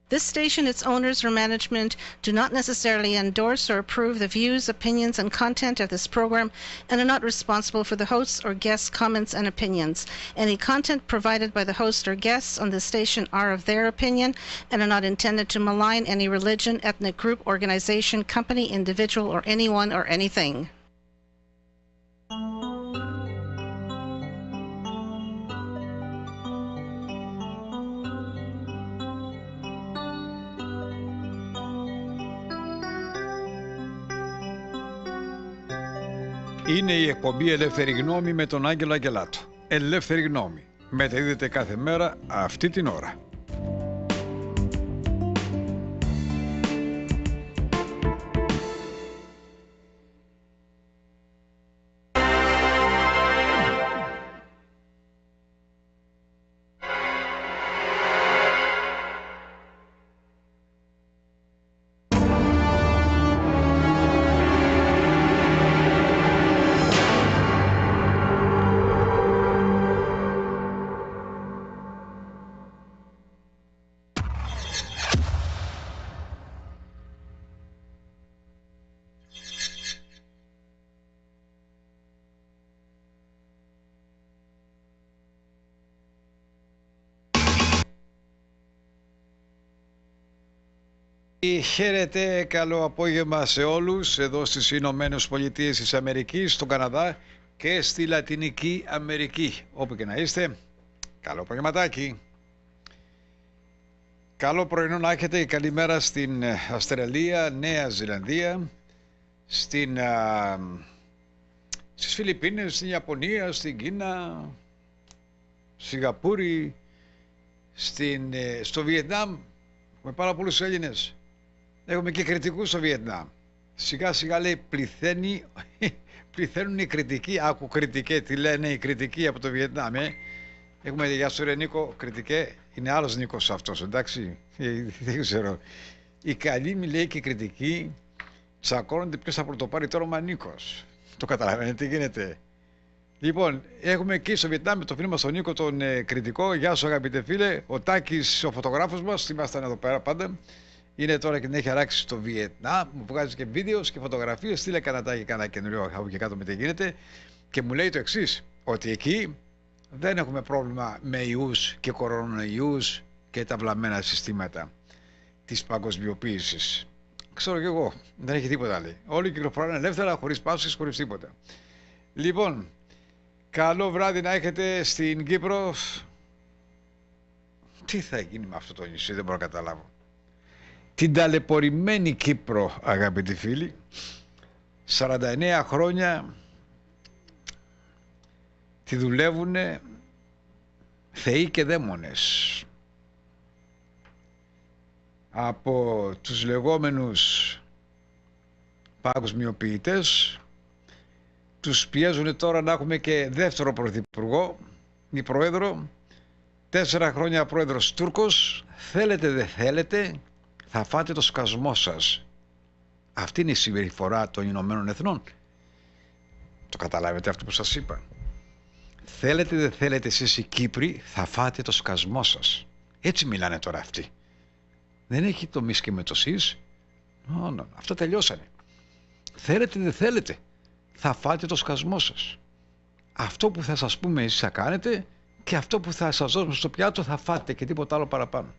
This station, its owners, or management do not necessarily endorse or approve the views, opinions, and content of this program and are not responsible for the hosts' or guests' comments and opinions. Any content provided by the host or guests on this station are of their opinion and are not intended to malign any religion, ethnic group, organization, company, individual, or anyone or anything. Είναι η εκπομπή Ελευθερη Γνώμη με τον Άγγελο Αγγελάτο. Ελεύθερη Γνώμη. Μεταδίδεται κάθε μέρα αυτή την ώρα. Χαίρετε, καλό απόγευμα σε όλους εδώ στις Ηνωμένες Πολιτείες της Αμερικής, στον Καναδά και στη Λατινική Αμερική. Όπου και να είστε, καλό απογευματάκι. Καλό πρωινό να έχετε, καλημέρα στην Αυστραλία, Νέα Ζηλανδία, στις Φιλιππίνες, στην Ιαπωνία, στην Κίνα, Σιγκαπούρη, στο Βιετνάμ, με πάρα πολλούς Έλληνες. Έχουμε και κριτικούς στο Βιετνάμ. Σιγά σιγά λέει πληθαίνουν οι κριτικοί. Άκου κριτικέ, τι λένε οι κριτικοί από το Βιετνάμ. Έχουμε για σου ρε Νίκο, κριτικέ, είναι άλλος Νίκος αυτός, εντάξει. Δεν ξέρω. Οι καλοί μη λέει και οι κριτικοί τσακώνονται ποιος θα πρωτοπάρει το όνομα Νίκος. Το καταλαβαίνετε τι γίνεται. Λοιπόν, έχουμε εκεί στο Βιετνάμ με το φίλο μας τον Νίκο τον κριτικό. Γεια σου αγαπητέ φίλε. Ο Τάκης ο φωτογράφος μας, ήμασταν εδώ πέρα πάντα. Είναι τώρα και την έχει αράξει στο Βιετνάμ, μου βγάζει και βίντεο και φωτογραφίες, στείλε κανένα καινούριο από και κάτω με τι γίνεται και μου λέει το εξής, ότι εκεί δεν έχουμε πρόβλημα με ιούς και κορονοϊούς και τα βλαμμένα συστήματα της παγκοσμιοποίησης. Ξέρω κι εγώ, δεν έχει τίποτα λέει. Όλοι κυκλοφοράνε ελεύθερα, χωρίς πάσχες, χωρίς τίποτα. Λοιπόν, καλό βράδυ να έχετε στην Κύπρο. Τι θα γίνει με αυτό το νησί, δεν μπορώ να καταλάβω. Την ταλαιπωρημένη Κύπρο, αγαπητοί φίλοι, 49 χρόνια τη δουλεύουνε θεοί και δαίμονες. Από τους λεγόμενους παγκοσμιοποιητές, τους πιέζουν τώρα να έχουμε και δεύτερο πρωθυπουργό ή πρόεδρο, 4 χρόνια πρόεδρος Τούρκος, θέλετε δεν θέλετε, θα φάτε το σκασμό σας. Αυτή είναι η συμπεριφορά των Ηνωμένων Εθνών. Το καταλάβετε αυτό που σας είπα. Θέλετε δεν θέλετε εσείς οι Κύπροι, θα φάτε το σκασμό σας. Έτσι μιλάνε τώρα αυτοί. Δεν έχει το μυς και με το σεις. Αυτό τελειώσανε. Θέλετε δεν θέλετε, θα φάτε το σκασμό σας. Αυτό που θα σας πούμε εσείς θα κάνετε και αυτό που θα σας δώσουμε στο πιάτο θα φάτε και τίποτα άλλο παραπάνω.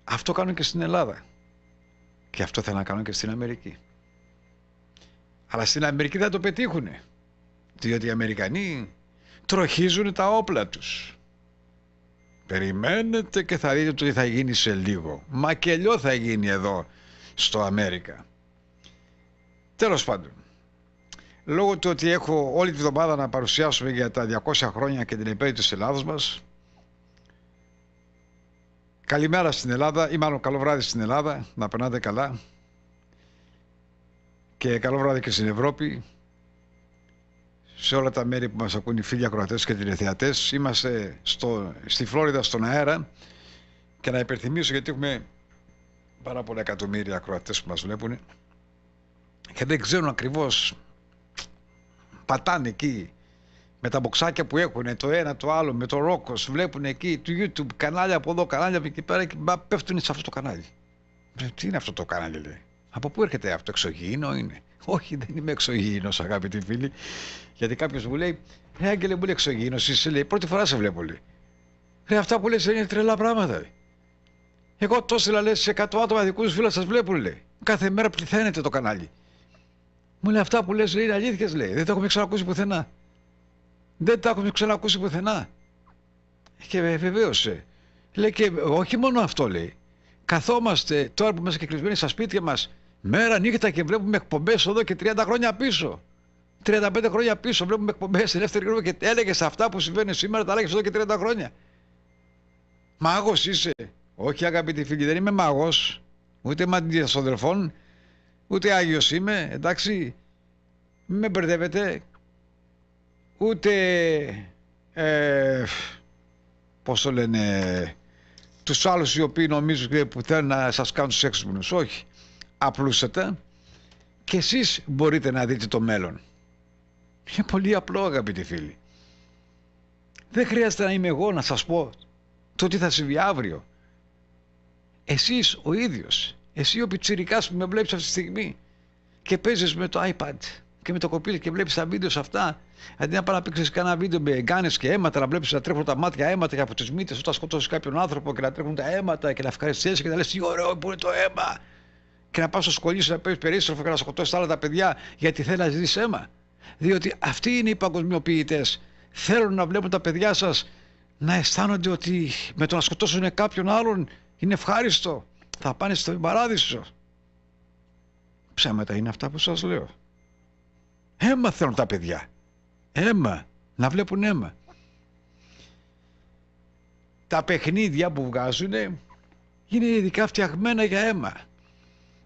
Αυτό κάνουν και στην Ελλάδα. Και αυτό θέλουν να κάνουν και στην Αμερική. Αλλά στην Αμερική δεν το πετύχουνε. Διότι οι Αμερικανοί τροχίζουν τα όπλα τους. Περιμένετε και θα δείτε τι θα γίνει σε λίγο. Μακελιό θα γίνει εδώ στο Αμέρικα. Τέλος πάντων. Λόγω του ότι έχω όλη τη βδομάδα να παρουσιάσουμε για τα 200 χρόνια και την επέτειο της Ελλάδος μας, καλημέρα στην Ελλάδα ή μάλλον καλό βράδυ στην Ελλάδα, να περνάτε καλά και καλό βράδυ και στην Ευρώπη, σε όλα τα μέρη που μας ακούν οι φίλοι ακροατές και τηλεθεατές. Είμαστε στη Φλόριδα στον αέρα και να υπενθυμίσω γιατί έχουμε πάρα πολλά εκατομμύρια ακροατές που μας βλέπουν και δεν ξέρουν ακριβώς, πατάνε εκεί με τα μποξάκια που έχουν, το ένα το άλλο, με το Ρόκος, βλέπουν εκεί του YouTube κανάλια από εδώ, κανάλια από εκεί πέρα και πέφτουν σε αυτό το κανάλι. Τι είναι αυτό το κανάλι, λέει. Από πού έρχεται αυτό, εξωγήινο είναι? Όχι, δεν είμαι εξωγήινος, αγαπητοί φίλοι. Γιατί κάποιος μου λέει, Άγγελε, μου λέει εξωγήινος, είσαι, λέει, πρώτη φορά σε βλέπω, λέει. Αυτά που λες είναι τρελά πράγματα, λέει. Εγώ τόσο λες σε 100 άτομα δικούς φίλους σας βλέπουν, λέει. Κάθε μέρα πληθαίνεται το κανάλι. Μου λέει αυτά που λες, λέει, είναι αλήθειες, λέει. Δεν τα έχουμε ξανακούσει πουθενά. Δεν τα έχουμε ξανακούσει πουθενά. Και βεβαίως, λέει, και όχι μόνο αυτό, λέει. Καθόμαστε τώρα που είμαστε και κλεισμένοι στα σπίτια μας μέρα νύχτα και βλέπουμε εκπομπές εδώ και 30 χρόνια πίσω. 35 χρόνια πίσω βλέπουμε εκπομπές Ελευθερη και έλεγες αυτά που συμβαίνουν σήμερα, τα έλεγες εδώ και 30 χρόνια. Μάγος είσαι? Όχι, αγαπητοί φίλοι, δεν είμαι μάγος, ούτε μαντίας αδελφών, ούτε Άγιος είμαι, εντάξει, μην με μπερδεύετε, ούτε, πώς το λένε, τους άλλους οι οποίοι νομίζουν που θέλουν να σας κάνουν τους έξυπνους. Όχι, απλούστατα και εσείς μπορείτε να δείτε το μέλλον. Είναι πολύ απλό, αγαπητοί φίλοι. Δεν χρειάζεται να είμαι εγώ να σας πω το τι θα συμβεί αύριο. Εσείς ο ίδιος, εσύ ο πιτσιρικάς που με βλέπεις αυτή τη στιγμή και παίζεις με το iPad και με το κοπίλι και βλέπεις τα βίντεο αυτά, αντί να πάει να παίξεις κανένα βίντεο με γκάνες και αίματα, να βλέπεις να τρέχουν τα μάτια αίματα και από τις μύτες όταν σκοτώσεις κάποιον άνθρωπο και να τρέχουν τα αίματα και να ευχαριστήσεις και να λες τι ωραίο που είναι το αίμα, και να πας στο σχολείο σου να παίρνεις περίστροφο και να σκοτώσεις άλλα τα παιδιά γιατί θέλει να ζητήσεις αίμα. Διότι αυτοί είναι οι παγκοσμιοποιητές. Θέλουν να βλέπουν τα παιδιά σας να αισθάνονται ότι με το να σκοτώσουν κάποιον άλλον είναι ευχάριστο. Θα πάνε στον παράδεισο. Ψέματα είναι αυτά που σας λέω. Αίμα θέλουν τα παιδιά. Αίμα. Να βλέπουν αίμα. Τα παιχνίδια που βγάζουν είναι ειδικά φτιαγμένα για αίμα.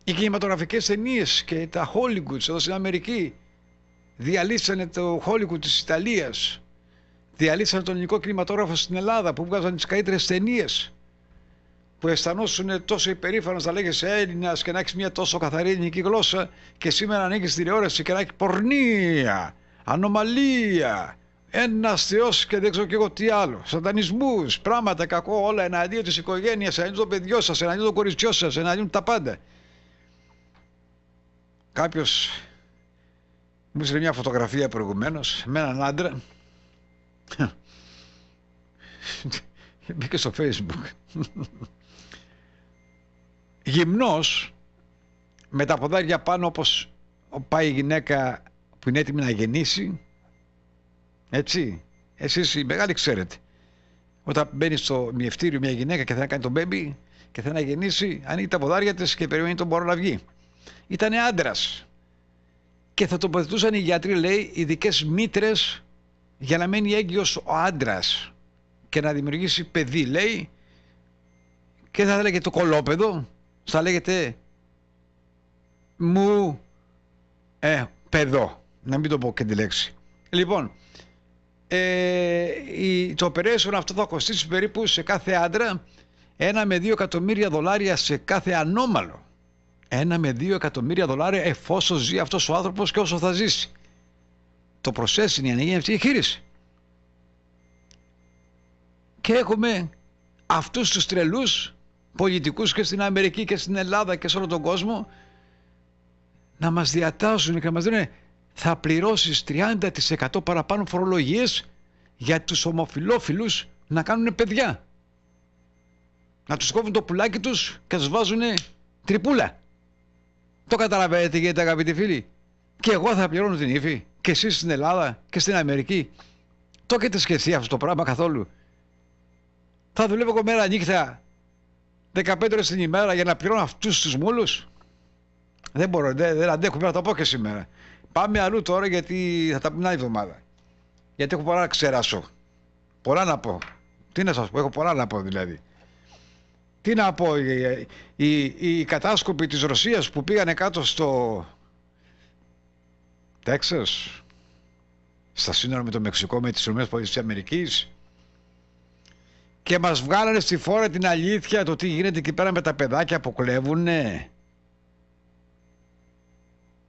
Οι κινηματογραφικές ταινίες και τα Hollywood εδώ στην Αμερική διαλύσανε το Hollywood της Ιταλίας. Διαλύσανε τον ελληνικό κινηματόγραφο στην Ελλάδα που βγάζαν τις καλύτερες ταινίες. Που αισθανόσουν τόσο υπερήφανος να λέγεσαι Έλληνας και να έχεις μια τόσο καθαρή ελληνική γλώσσα και σήμερα ανοίγεις τηλεόραση και να έχει πορνεία, ανομαλία, ένας θεός και δεν ξέρω και εγώ τι άλλο, σατανισμούς, πράγματα κακό, όλα εναντίον της οικογένειας, εναντίον των παιδιών σας, εναντίον των κοριτσιών σας, εναντίον τα πάντα. Κάποιος μου έστειλε μια φωτογραφία προηγουμένως με έναν άντρα. Μπήκε στο Facebook. Γυμνός, με τα ποδάρια πάνω όπως πάει η γυναίκα που είναι έτοιμη να γεννήσει. Έτσι, εσείς οι μεγάλοι ξέρετε. Όταν μπαίνει στο μυευτήριο μια γυναίκα και θέλει να κάνει τον μπέμπι και θέλει να γεννήσει, ανοίγει τα ποδάρια της και περιμένει τον μωρό να βγει. Ήτανε άντρας. Και θα τοποθετούσαν οι γιατροί, λέει, ειδικές μήτρες για να μένει έγκυος ο άντρας και να δημιουργήσει παιδί, λέει, και θα λέγεται το κολόπεδο, θα λέγεται μου παιδό, να μην το πω και τη λέξη. Λοιπόν, το operation αυτό θα κοστίσει περίπου σε κάθε άντρα $1 με 2 εκατομμύρια σε κάθε ανώμαλο. $1 με 2 εκατομμύρια εφόσον ζει αυτός ο άνθρωπος και όσο θα ζήσει. Το process είναι η αναγέννηση εγχείρηση. Και έχουμε αυτούς τους τρελούς πολιτικούς και στην Αμερική και στην Ελλάδα και σε όλο τον κόσμο να μας διατάσσουν και να μας λένε θα πληρώσεις 30% παραπάνω φορολογίες για τους ομοφυλόφιλους να κάνουν παιδιά. Να τους κόβουν το πουλάκι τους και τους βάζουν τρυπούλα. Το καταλαβαίνετε, γιατί αγαπητοί φίλοι? Και εγώ θα πληρώνω την ύφη και εσείς στην Ελλάδα και στην Αμερική. Το έχετε σκεφτεί αυτό το πράγμα καθόλου? Θα δουλεύω εγώ μέρα νύχτα 15 ώρες την ημέρα για να πληρώνω αυτούς τους μούλους? Δεν μπορώ, δεν αντέχω, να το πω και σήμερα. Πάμε αλλού τώρα γιατί θα τα πούμε άλλη εβδομάδα. Γιατί έχω πολλά να ξεράσω. Πολλά να πω. Τι να σας πω, έχω πολλά να πω δηλαδή. Τι να πω, οι κατάσκοποι της Ρωσίας που πήγανε κάτω στο Τέξας, στα σύνορα με το Μεξικό, με τις ΗΠΑ και μας βγάλανε στη φόρα την αλήθεια το τι γίνεται εκεί πέρα με τα παιδάκια που κλέβουνε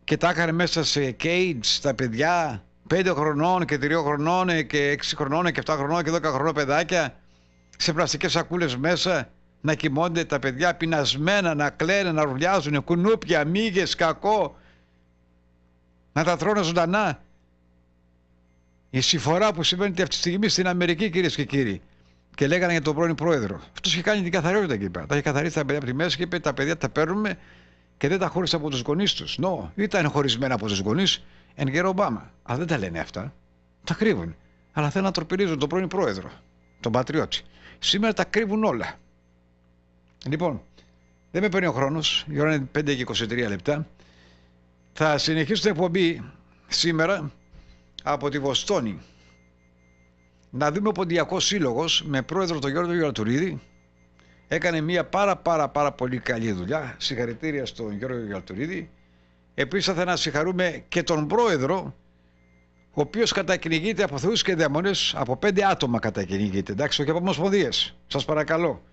και τα έκανε μέσα σε cage τα παιδιά 5 χρονών και 3 χρονών και 6 χρονών και 7 χρονών και 10 χρονών παιδάκια σε πλαστικές σακούλες μέσα, να κοιμώνται τα παιδιά πεινασμένα, να κλαίνε, να ρουλιάζουν, κουνούπια, μύγες, κακό, να τα τρώνε ζωντανά. Η συμφορά που συμβαίνει αυτή τη στιγμή στην Αμερική, κυρίες και κύριοι, και λέγανε για τον πρώην πρόεδρο. Αυτός είχε κάνει την καθαριότητα εκεί πέρα. Τα είχε καθαρίσει τα παιδιά από τη μέση και είπε: τα παιδιά τα παίρνουμε και δεν τα χώρισε από τους γονείς τους. Ήταν χωρισμένα από τους γονείς εν καιρό Ομπάμα. Αλλά δεν τα λένε αυτά. Τα κρύβουν. Αλλά θέλουν να τροπηρίζουν τον πρώην πρόεδρο, τον πατριώτη. Σήμερα τα κρύβουν όλα. Λοιπόν, δεν με παίρνει ο χρόνος. Η ώρα είναι 5 και 23 λεπτά. Θα συνεχίσω την εκπομπή σήμερα από τη Βοστόνη. Να δούμε ο Ποντιακός Σύλλογος με πρόεδρο τον Γιαλτουριδη. Έκανε μια πάρα πολύ καλή δουλειά. Συγχαρητήρια στον Γιαλτουριδη. Επίσης θα να συγχαρούμε και τον πρόεδρο, ο οποίος κατακυνηγείται από θεούς και δαίμονες, από 5 άτομα κατακυνηγείται, εντάξει, όχι από ομοσπονδίες. Σας παρακαλώ,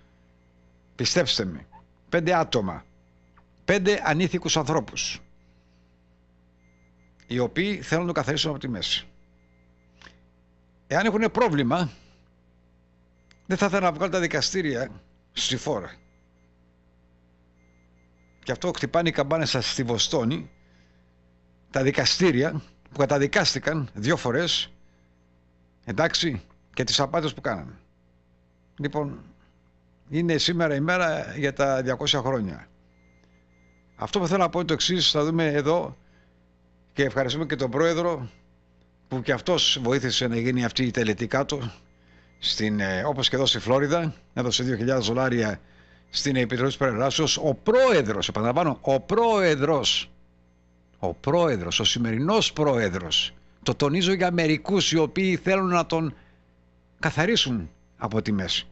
πιστέψτε με, 5 άτομα, 5 ανήθικους ανθρώπους, οι οποίοι θέλουν να το καθαρίσουν από τη μέση. Εάν έχουν πρόβλημα, δεν θα ήθελα να βγάλουν τα δικαστήρια στη φόρα. Και αυτό χτυπάνε οι καμπάνες σας στη Βοστόνη, τα δικαστήρια που καταδικάστηκαν 2 φορές, εντάξει, και τις απάτες που κάνανε. Λοιπόν, είναι σήμερα η μέρα για τα 200 χρόνια. Αυτό που θέλω να πω είναι το εξής, θα δούμε εδώ, και ευχαριστούμε και τον πρόεδρο που και αυτός βοήθησε να γίνει αυτή η τελετή κάτω, όπως και εδώ στη Φλόριδα, έδωσε $2.000 στην Επιτροπή της Περιγράψεως. Ο πρόεδρος, επαναλαμβάνω, ο πρόεδρος, ο σημερινός πρόεδρος, το τονίζω για μερικούς οι οποίοι θέλουν να τον καθαρίσουν από τη μέση.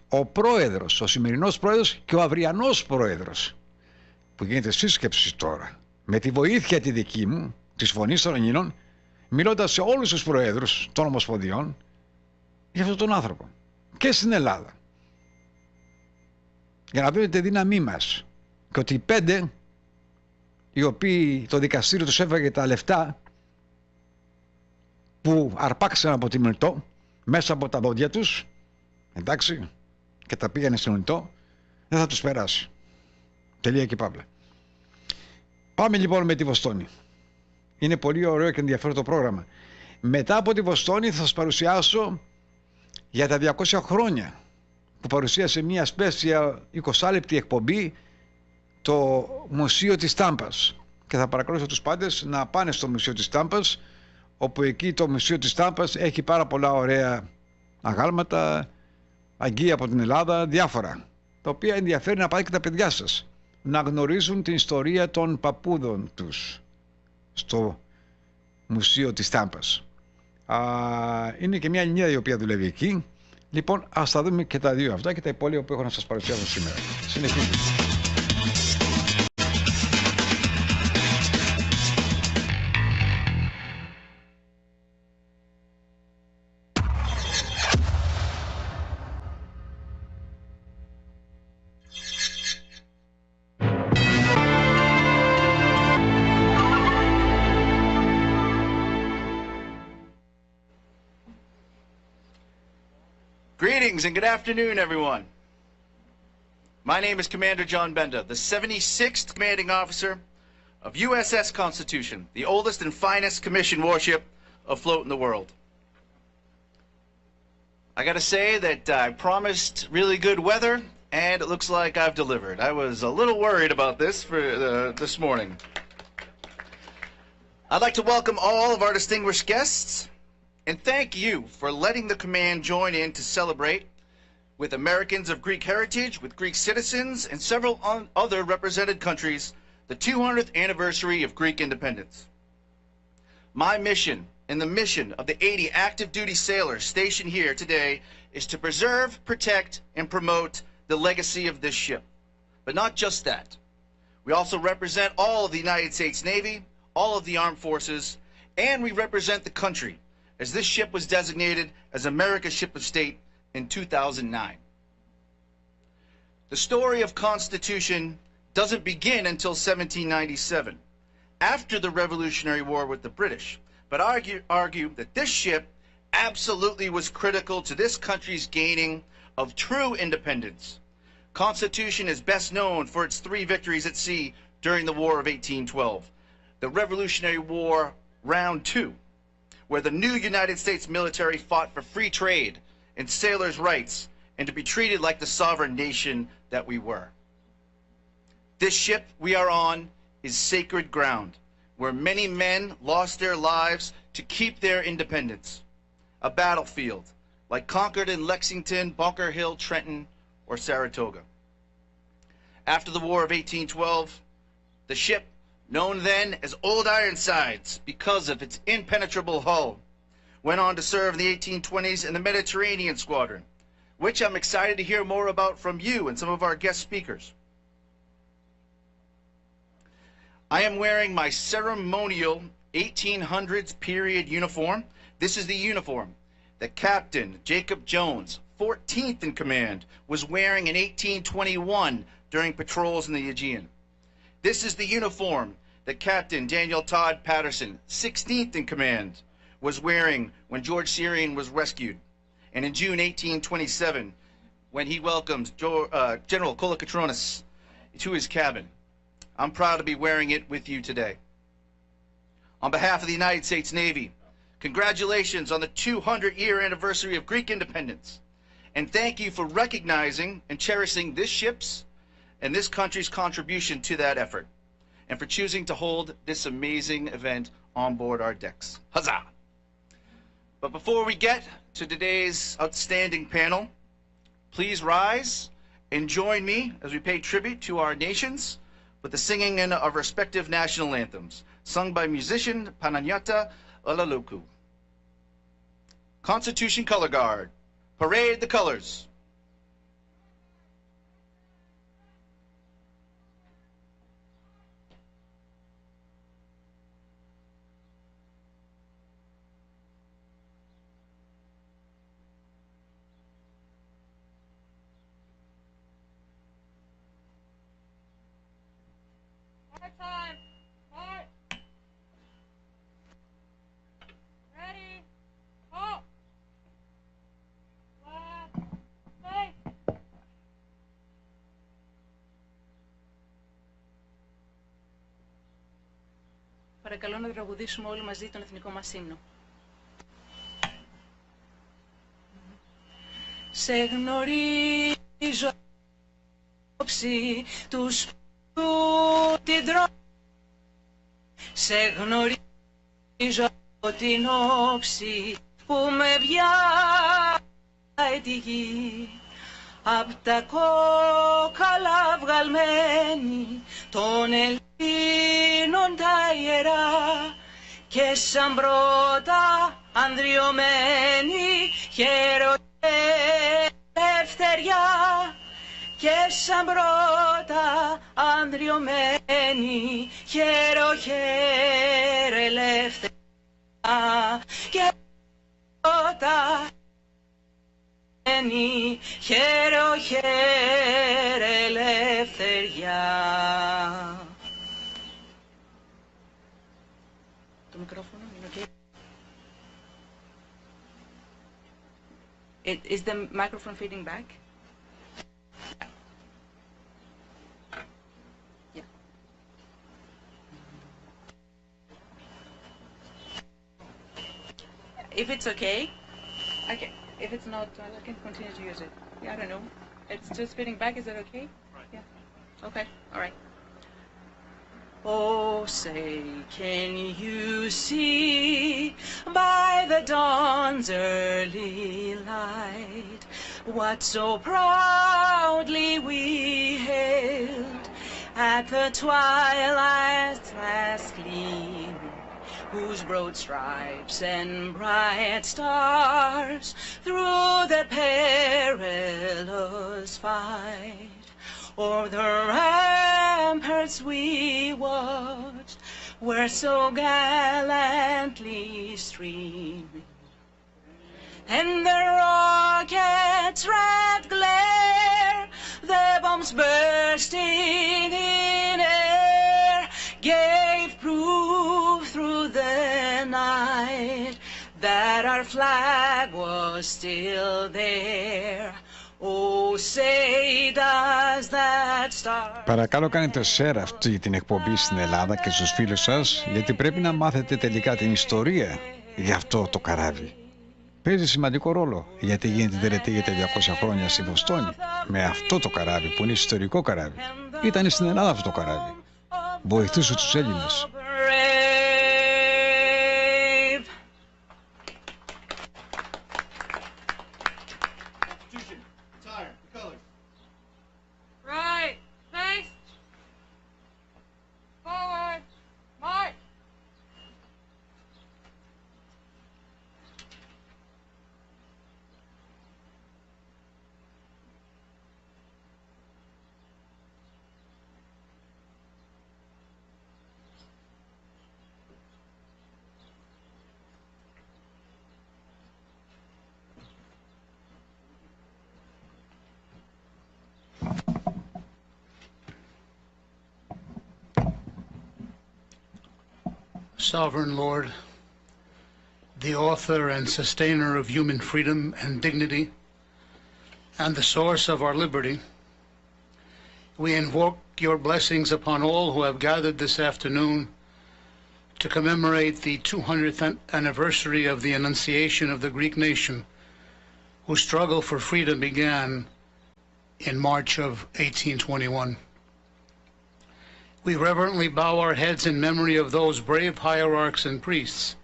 Ο πρόεδρος, ο σημερινός πρόεδρος και ο αυριανός πρόεδρος, που γίνεται σύσκεψη τώρα, με τη βοήθεια τη δική μου, της Φωνής των Ελλήνων, μιλώντας σε όλους τους προέδρους των Ομοσπονδιών για αυτόν τον άνθρωπο και στην Ελλάδα, για να δείτε τη δύναμή μας, και ότι οι 5 οι οποίοι το δικαστήριο τους έφαγε τα λεφτά που αρπάξαν από τη Μαρτίου μέσα από τα δόντια τους, εντάξει, και τα πήγανε στην Εθνικό, δεν θα τους περάσει. Τελεία και παύλα. Πάμε λοιπόν με τη Βοστόνη. Είναι πολύ ωραίο και ενδιαφέρον το πρόγραμμα. Μετά από τη Βοστόνη θα σας παρουσιάσω για τα 200 χρόνια που παρουσίασε μια σπέσια 20 λεπτή εκπομπή το Μουσείο της Ταμπας. Και θα παρακαλέσω τους πάντες να πάνε στο Μουσείο της Ταμπας, όπου εκεί το Μουσείο της Ταμπας έχει πάρα πολλά ωραία αγάλματα, αγγεία από την Ελλάδα, διάφορα, τα οποία ενδιαφέρει να πάτε και τα παιδιά σας να γνωρίζουν την ιστορία των παππούδων τους στο Μουσείο της Ταμπας. Είναι και μια Ελληνίδα η οποία δουλεύει εκεί. Λοιπόν, ας τα δούμε και τα δύο αυτά και τα υπόλοιπα που έχω να σας παρουσιάσω σήμερα. Συνεχίζουμε. Greetings and good afternoon, everyone. My name is Commander John Benda, the 76th Commanding Officer of USS Constitution, the oldest and finest commissioned warship afloat in the world. I gotta say that I promised really good weather, and it looks like I've delivered. I was a little worried about this for this morning. I'd like to welcome all of our distinguished guests, and thank you for letting the command join in to celebrate with Americans of Greek heritage, with Greek citizens, and several other represented countries, the 200th anniversary of Greek independence. My mission and the mission of the 80 active duty sailors stationed here today is to preserve, protect, and promote the legacy of this ship. But not just that. We also represent all of the United States Navy, all of the armed forces, and we represent the country, as this ship was designated as America's Ship of State in 2009. The story of Constitution doesn't begin until 1797, after the Revolutionary War with the British, but argue that this ship absolutely was critical to this country's gaining of true independence. Constitution is best known for its 3 victories at sea during the War of 1812, the Revolutionary War Round 2, where the new United States military fought for free trade and sailors' rights and to be treated like the sovereign nation that we were. This ship we are on is sacred ground, where many men lost their lives to keep their independence. A battlefield, like Concord and Lexington, Bunker Hill, Trenton, or Saratoga. After the War of 1812, the ship, known then as Old Ironsides because of its impenetrable hull, went on to serve in the 1820s in the Mediterranean Squadron, which I'm excited to hear more about from you and some of our guest speakers. I am wearing my ceremonial 1800s period uniform. This is the uniform that Captain Jacob Jones, 14th in command, was wearing in 1821 during patrols in the Aegean. This is the uniform that Captain Daniel Todd Patterson, 16th in command, was wearing when George Syrian was rescued, and in June 1827, when he welcomed General Kolokotronis to his cabin. I'm proud to be wearing it with you today. On behalf of the United States Navy, congratulations on the 200-year anniversary of Greek independence, and thank you for recognizing and cherishing this ship's and this country's contribution to that effort, and for choosing to hold this amazing event on board our decks. Huzzah! But before we get to today's outstanding panel, please rise and join me as we pay tribute to our nations with the singing in of respective national anthems, sung by musician Panayiotta Olaloku. Constitution Color Guard, parade the colors. Time. Start. Ready. Halt. Flag. Face. Παρακαλώ να τραγουδήσουμε όλοι μαζί τον εθνικό μας ύμνο. Σε γνωρίζω όψη τους την τρόπο. Σε γνωρίζω την όψη που με βιάει τη γη. Απ' τα κόκαλα βγαλμένη των Ελλήνων τα ιερά και σαν πρώτα ανδριωμένη χαίρο και ελευθεριά. Και σαν πρώτα ανδριωμένη χαίρο χαίρε ελευθερία. Και πρώτα ανδριωμένη χαίρο χαίρε ελευθερία. Το μικρόφωνο είναι okay? Is the microphone feeding back? If it's okay, if it's not, I can continue to use it. Yeah, I don't know. It's just fitting back. Is that okay? Right. Yeah. Okay. All right. Oh, say, can you see by the dawn's early light what so proudly we hailed at the twilight's last gleam? Whose broad stripes and bright stars through the perilous fight o'er the ramparts we watched were so gallantly streaming, and the rockets' red glare, the bombs bursting in air, gave proof through the night flag was still there. Oh, say does that star... Παρακαλώ κάνετε share αυτή την εκπομπή στην Ελλάδα και στους φίλους σας, γιατί πρέπει να μάθετε τελικά την ιστορία για αυτό το καράβι. Παίζει σημαντικό ρόλο, γιατί γίνεται τελετή για 200 χρόνια στη Βοστόνη με αυτό το καράβι που είναι ιστορικό καράβι. Ήταν στην Ελλάδα αυτό το καράβι. Βοηθούσε τους Έλληνες. Sovereign Lord, the author and sustainer of human freedom and dignity, and the source of our liberty, we invoke your blessings upon all who have gathered this afternoon to commemorate the 200th anniversary of the Annunciation of the Greek nation, whose struggle for freedom began in March of 1821. We reverently bow our heads in memory of those brave hierarchs and priests,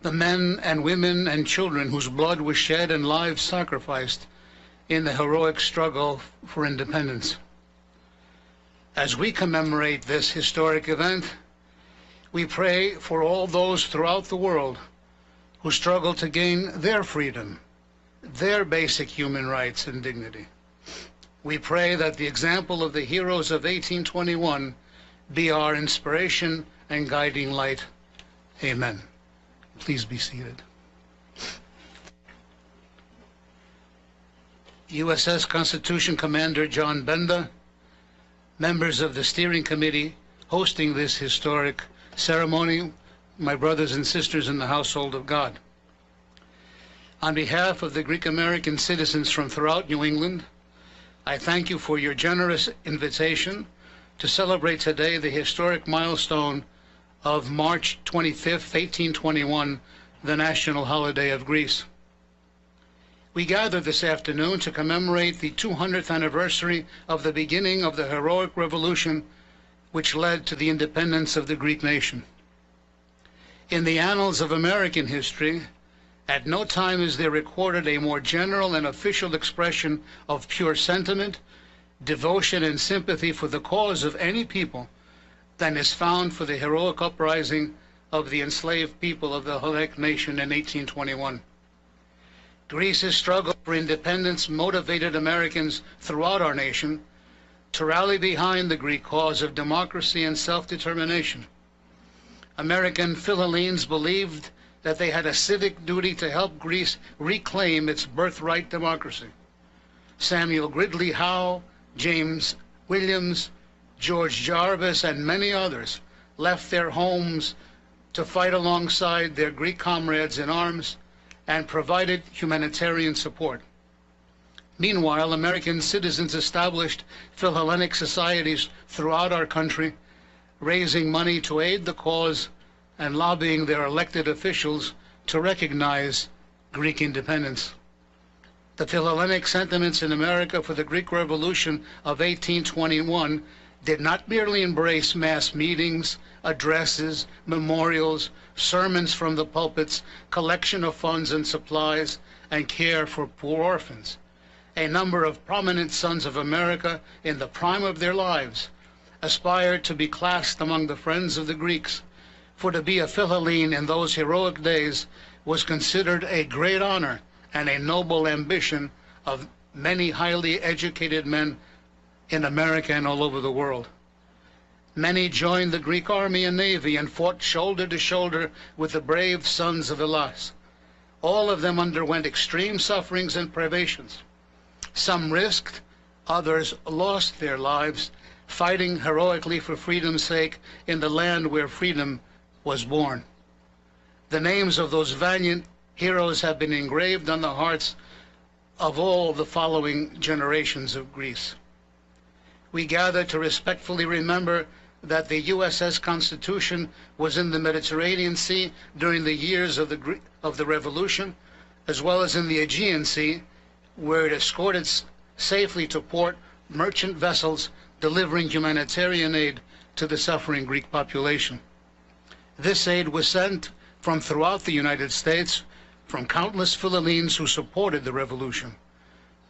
the men and women and children whose blood was shed and lives sacrificed in the heroic struggle for independence. As we commemorate this historic event, we pray for all those throughout the world who struggle to gain their freedom, their basic human rights and dignity. We pray that the example of the heroes of 1821 be our inspiration and guiding light. Amen. Please be seated. USS Constitution Commander John Benda, members of the steering committee hosting this historic ceremony, my brothers and sisters in the household of God. On behalf of the Greek American citizens from throughout New England, I thank you for your generous invitation to celebrate today the historic milestone of March 25th, 1821, the national holiday of Greece. We gather this afternoon to commemorate the 200th anniversary of the beginning of the heroic revolution which led to the independence of the Greek nation. In the annals of American history, at no time is there recorded a more general and official expression of pure sentiment, devotion, and sympathy for the cause of any people than is found for the heroic uprising of the enslaved people of the Hellenic nation in 1821. Greece's struggle for independence motivated Americans throughout our nation to rally behind the Greek cause of democracy and self-determination. American Philhellenes believed that they had a civic duty to help Greece reclaim its birthright democracy. Samuel Gridley Howe, James Williams, George Jarvis, and many others left their homes to fight alongside their Greek comrades in arms and provided humanitarian support. Meanwhile, American citizens established Philhellenic societies throughout our country, raising money to aid the cause and lobbying their elected officials to recognize Greek independence. The Philhellenic sentiments in America for the Greek Revolution of 1821 did not merely embrace mass meetings, addresses, memorials, sermons from the pulpits, collection of funds and supplies, and care for poor orphans. A number of prominent sons of America in the prime of their lives aspired to be classed among the friends of the Greeks, for to be a Philhellene in those heroic days was considered a great honor and a noble ambition of many highly educated men in America and all over the world. Many joined the Greek army and navy and fought shoulder to shoulder with the brave sons of Hellas. All of them underwent extreme sufferings and privations. Some risked, others lost their lives, fighting heroically for freedom's sake in the land where freedom was born. The names of those valiant heroes have been engraved on the hearts of all the following generations of Greece. We gather to respectfully remember that the USS Constitution was in the Mediterranean Sea during the years of the Revolution, as well as in the Aegean Sea, where it escorted safely to port merchant vessels delivering humanitarian aid to the suffering Greek population. This aid was sent from throughout the United States, from countless Philhellenes who supported the revolution.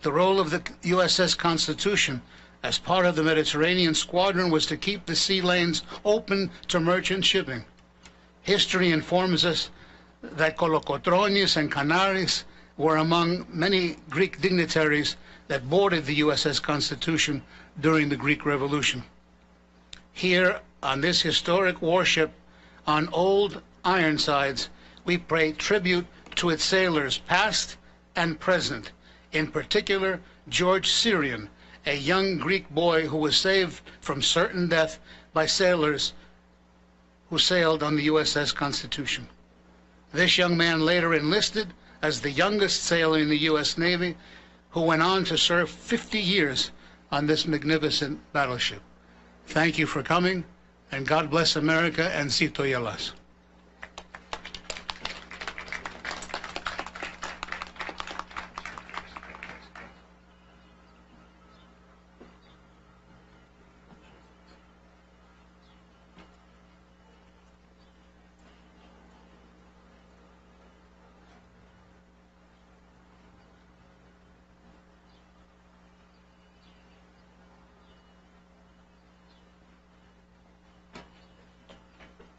The role of the USS Constitution as part of the Mediterranean Squadron was to keep the sea lanes open to merchant shipping. History informs us that Kolokotronis and Kanaris were among many Greek dignitaries that boarded the USS Constitution during the Greek Revolution. Here, on this historic warship, on old Ironsides, we pay tribute to its sailors, past and present, in particular George Syrian, a young Greek boy who was saved from certain death by sailors who sailed on the USS Constitution. This young man later enlisted as the youngest sailor in the U.S. Navy, who went on to serve 50 years on this magnificent battleship. Thank you for coming, and God bless America and Sito Yalas.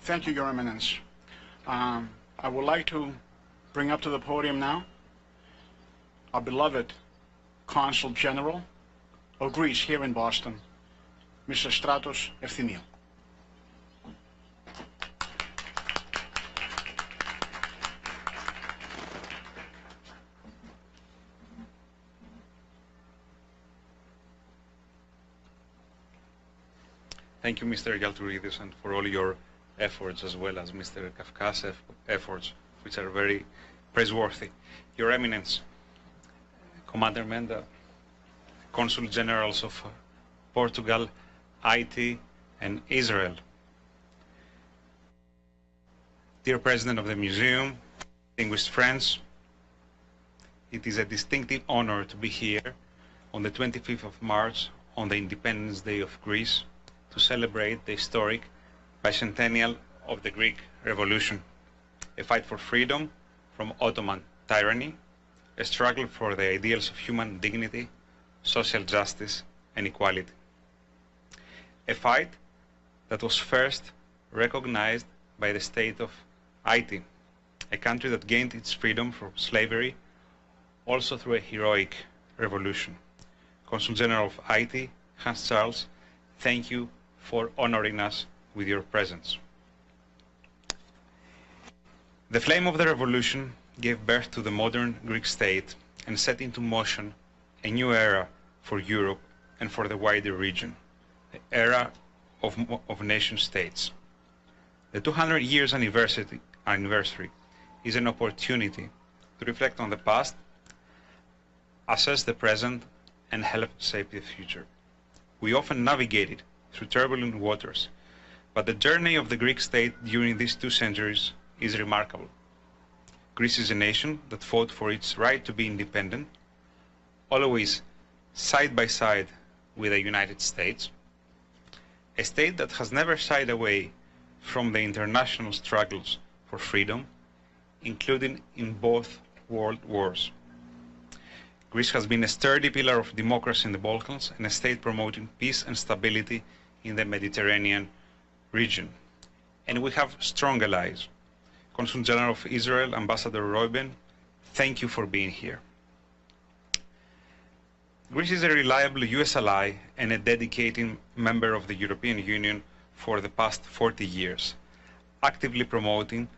Thank you, Your Eminence. I would like to bring up to the podium now our beloved Consul General of Greece here in Boston, Mr. Stratos Efthimiou. Thank you, Mr. Gialturides, and for all your efforts, as well as Mr. Kafka's efforts, which are very praiseworthy. Your Eminence, Commander Menda, Consul Generals of Portugal, Haiti, and Israel. Dear President of the Museum, distinguished friends, it is a distinctive honor to be here on the 25th of March, on the Independence Day of Greece, to celebrate the historic bicentennial of the Greek Revolution, a fight for freedom from Ottoman tyranny, a struggle for the ideals of human dignity, social justice, and equality. A fight that was first recognized by the state of Haiti, a country that gained its freedom from slavery also through a heroic revolution. Consul General of Haiti, Hans Charles, thank you for honoring us with your presence. The flame of the revolution gave birth to the modern Greek state and set into motion a new era for Europe and for the wider region, the era of nation states. The 200 years anniversary is an opportunity to reflect on the past, assess the present, and help shape the future. We often navigated through turbulent waters, but the journey of the Greek state during these 2 centuries is remarkable. Greece is a nation that fought for its right to be independent, always side by side with the United States, a state that has never shied away from the international struggles for freedom, including in both world wars. Greece has been a sturdy pillar of democracy in the Balkans and a state promoting peace and stability in the Mediterranean region. And we have strong allies. Consul General of Israel, Ambassador Reuben, thank you for being here. Greece is a reliable US ally and a dedicated member of the European Union for the past 40 years, actively promoting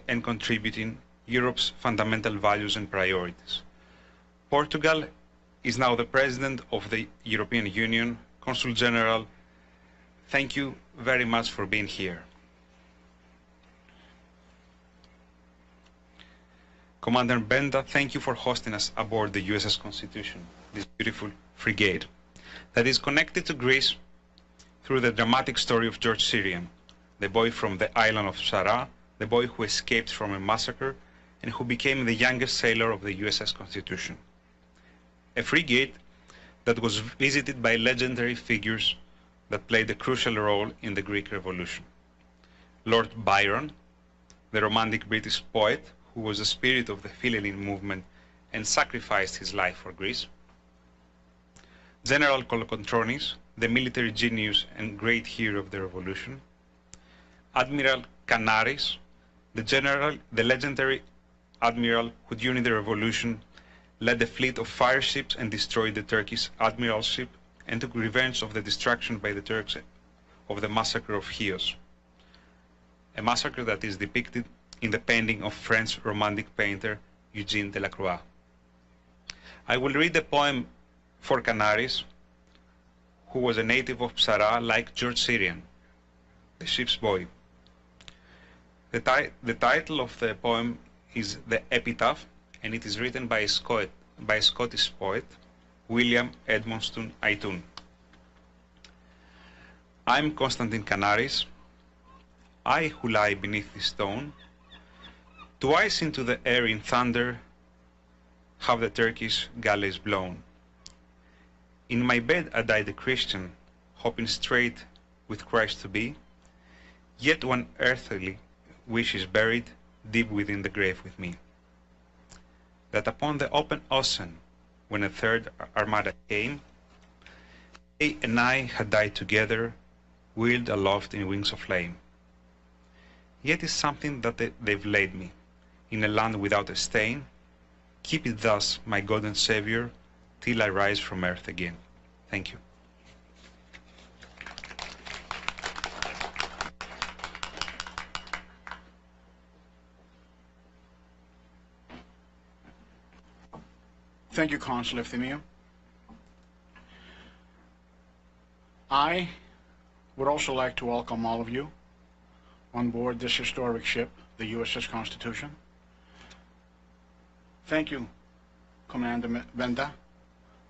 and contributing Europe's fundamental values and priorities. Portugal is now the President of the European Union. Consul General, thank you very much for being here. Commander Benda, thank you for hosting us aboard the USS Constitution, this beautiful frigate that is connected to Greece through the dramatic story of George Syrian, the boy from the island of Psara, the boy who escaped from a massacre and who became the youngest sailor of the USS Constitution. A frigate that was visited by legendary figures that played a crucial role in the Greek Revolution. Lord Byron, the romantic British poet who was the spirit of the Philhellene movement and sacrificed his life for Greece. General Kolokotronis, the military genius and great hero of the revolution. Admiral Kanaris, the legendary admiral who during the revolution led a fleet of fire ships and destroyed the Turkish admiralship and took revenge of the destruction by the Turks of the massacre of Chios, a massacre that is depicted in the painting of French romantic painter Eugène Delacroix. I will read a poem for Canaris, who was a native of Psara like George Syrian, the ship's boy. The title of the poem is The Epitaph, and it is written by a Scottish poet, William Edmonston Aytoun. I'm Constantine Canaris, I who lie beneath this stone, twice into the air in thunder have the Turkish galleys blown. In my bed I died a Christian, hoping straight with Christ to be, yet one earthly wish is buried deep within the grave with me. That upon the open ocean, when a third armada came, they and I had died together, wheeled aloft in wings of flame. Yet is something that they've laid me, in a land without a stain. Keep it thus, my God and Savior, till I rise from earth again. Thank you. Thank you, Consul Euthymio. I would also like to welcome all of you on board this historic ship, the USS Constitution. Thank you, Commander Benda,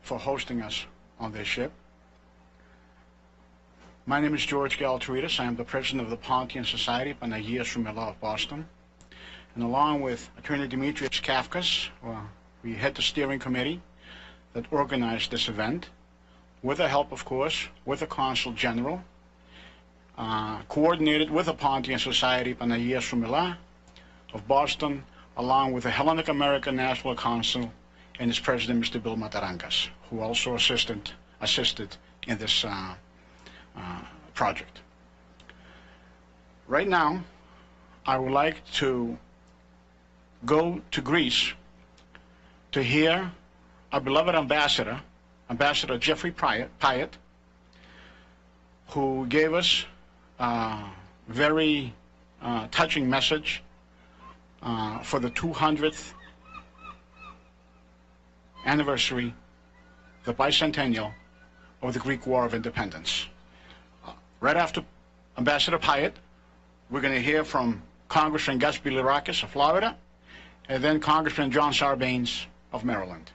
for hosting us on this ship. My name is George Gialtridis. I am the president of the Pontian Society, Panagия Σουμελα of Boston. And along with Attorney Demetrius Kafkas, we head the steering committee that organized this event, with the help, of course, with the Consul General, coordinated with the Pontian Society, Panagия Σουμελα of Boston, along with the Hellenic American National Council and its president, Mr. Bill Matarangas, who also assisted in this project. Right now, I would like to go to Greece to hear our beloved ambassador, Ambassador Jeffrey Pyatt, who gave us a very touching message for the 200th anniversary, the bicentennial of the Greek War of Independence. Right after Ambassador Pyatt, we're going to hear from Congressman Gus Bilirakis of Florida, and then Congressman John Sarbanes of Maryland.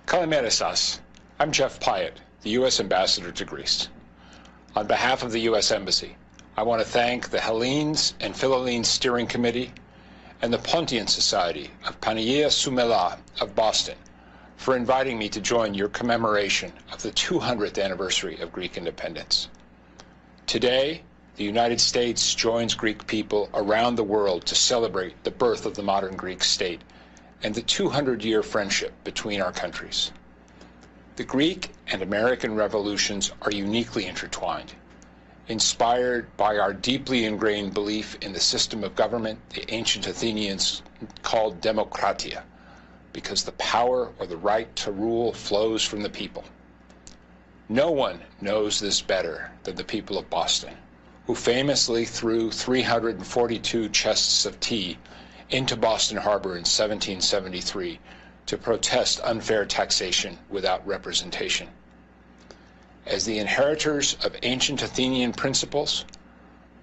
Kalimera. I'm Jeff Pyatt, the U.S. Ambassador to Greece. On behalf of the U.S. Embassy, I want to thank the Hellenes and Philhellenes Steering Committee and the Pontian Society of Panagia Sumela of Boston for inviting me to join your commemoration of the 200th anniversary of Greek independence. Today, the United States joins Greek people around the world to celebrate the birth of the modern Greek state and the 200-year friendship between our countries. The Greek and American revolutions are uniquely intertwined, inspired by our deeply ingrained belief in the system of government the ancient Athenians called demokratia, because the power or the right to rule flows from the people. No one knows this better than the people of Boston, who famously threw 342 chests of tea into Boston Harbor in 1773 to protest unfair taxation without representation. As the inheritors of ancient Athenian principles,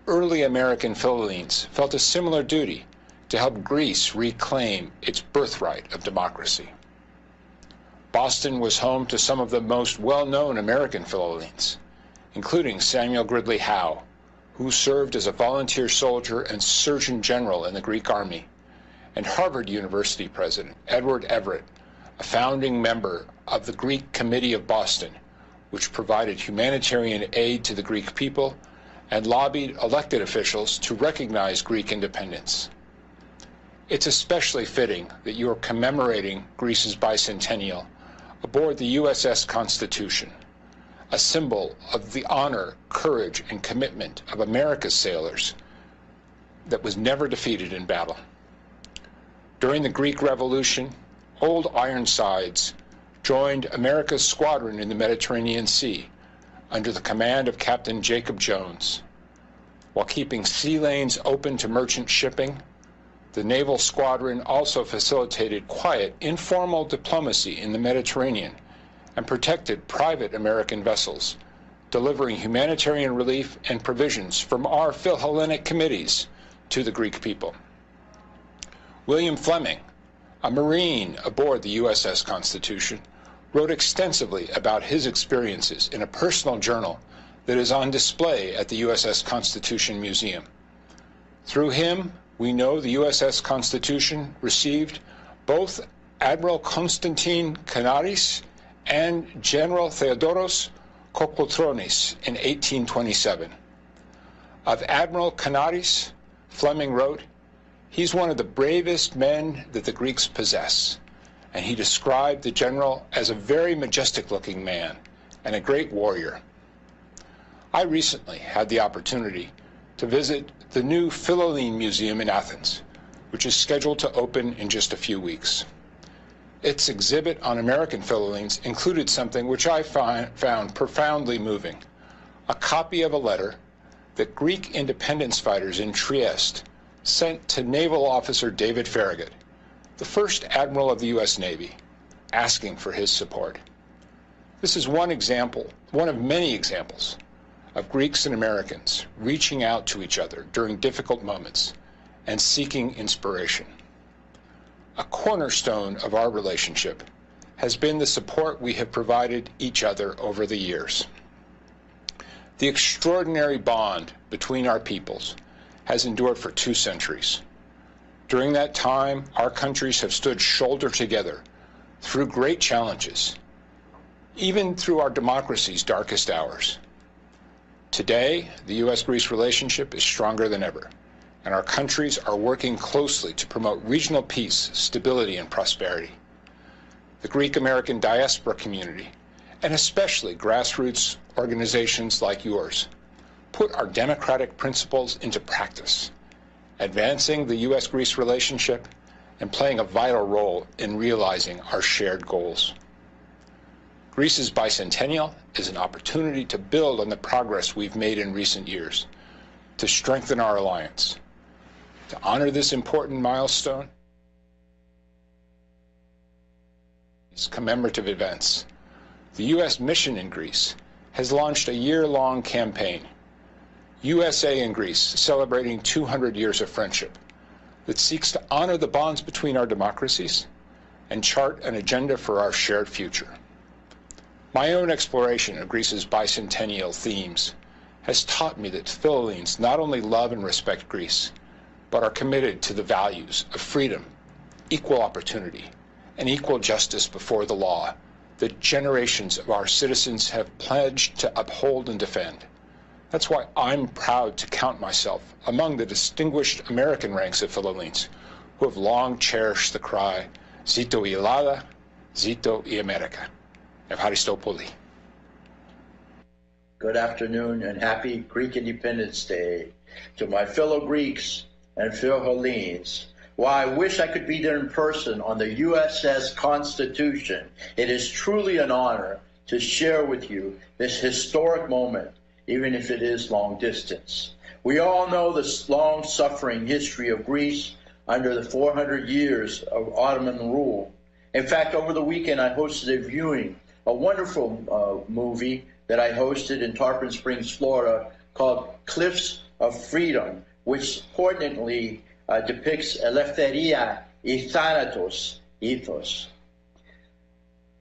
early American Philhellenes felt a similar duty to help Greece reclaim its birthright of democracy. Boston was home to some of the most well-known American Philhellenes, including Samuel Gridley Howe, who served as a volunteer soldier and Surgeon General in the Greek Army, and Harvard University President Edward Everett, a founding member of the Greek Committee of Boston, which provided humanitarian aid to the Greek people and lobbied elected officials to recognize Greek independence. It's especially fitting that you are commemorating Greece's bicentennial aboard the USS Constitution, a symbol of the honor, courage, and commitment of America's sailors that was never defeated in battle. During the Greek Revolution, Old Ironsides joined America's squadron in the Mediterranean Sea under the command of Captain Jacob Jones. While keeping sea lanes open to merchant shipping, the naval squadron also facilitated quiet, informal diplomacy in the Mediterranean and protected private American vessels, delivering humanitarian relief and provisions from our Philhellenic committees to the Greek people. William Fleming, a Marine aboard the USS Constitution, wrote extensively about his experiences in a personal journal that is on display at the USS Constitution Museum. Through him, we know the USS Constitution received both Admiral Konstantin Kanaris and General Theodoros Kokoutronis in 1827. Of Admiral Kanaris, Fleming wrote, "He's one of the bravest men that the Greeks possess," and he described the general as a very majestic-looking man and a great warrior. I recently had the opportunity to visit the new Philhellene Museum in Athens, which is scheduled to open in just a few weeks. Its exhibit on American Philhellenes included something which I found profoundly moving, a copy of a letter that Greek independence fighters in Trieste sent to Naval Officer David Farragut, the first Admiral of the U.S. Navy, asking for his support. This is one example, one of many examples, of Greeks and Americans reaching out to each other during difficult moments and seeking inspiration. A cornerstone of our relationship has been the support we have provided each other over the years. The extraordinary bond between our peoples has endured for 2 centuries. During that time, our countries have stood shoulder together through great challenges, even through our democracy's darkest hours. Today, the U.S.-Greece relationship is stronger than ever, and our countries are working closely to promote regional peace, stability, and prosperity. The Greek-American diaspora community, and especially grassroots organizations like yours, put our democratic principles into practice, advancing the U.S.-Greece relationship and playing a vital role in realizing our shared goals. Greece's bicentennial is an opportunity to build on the progress we've made in recent years, to strengthen our alliance. To honor this important milestone, these commemorative events, the U.S. mission in Greece has launched a year-long campaign, USA in Greece, celebrating 200 years of friendship, that seeks to honor the bonds between our democracies and chart an agenda for our shared future. My own exploration of Greece's bicentennial themes has taught me that Philhellenes not only love and respect Greece, but are committed to the values of freedom, equal opportunity, and equal justice before the law that generations of our citizens have pledged to uphold and defend. That's why I'm proud to count myself among the distinguished American ranks of Philhellenes who have long cherished the cry, Zito η Ελλάδα, Zito η America. Ευχαριστώ πολύ. Good afternoon and happy Greek Independence Day to my fellow Greeks and Philhellenes. While I wish I could be there in person on the USS Constitution, it is truly an honor to share with you this historic moment, even if it is long distance. We all know the long-suffering history of Greece under the 400 years of Ottoman rule. In fact, over the weekend I hosted a viewing, a wonderful movie that I hosted in Tarpon Springs, Florida, called Cliffs of Freedom, which poignantly depicts Ελευθερη ή θάνατος ethos.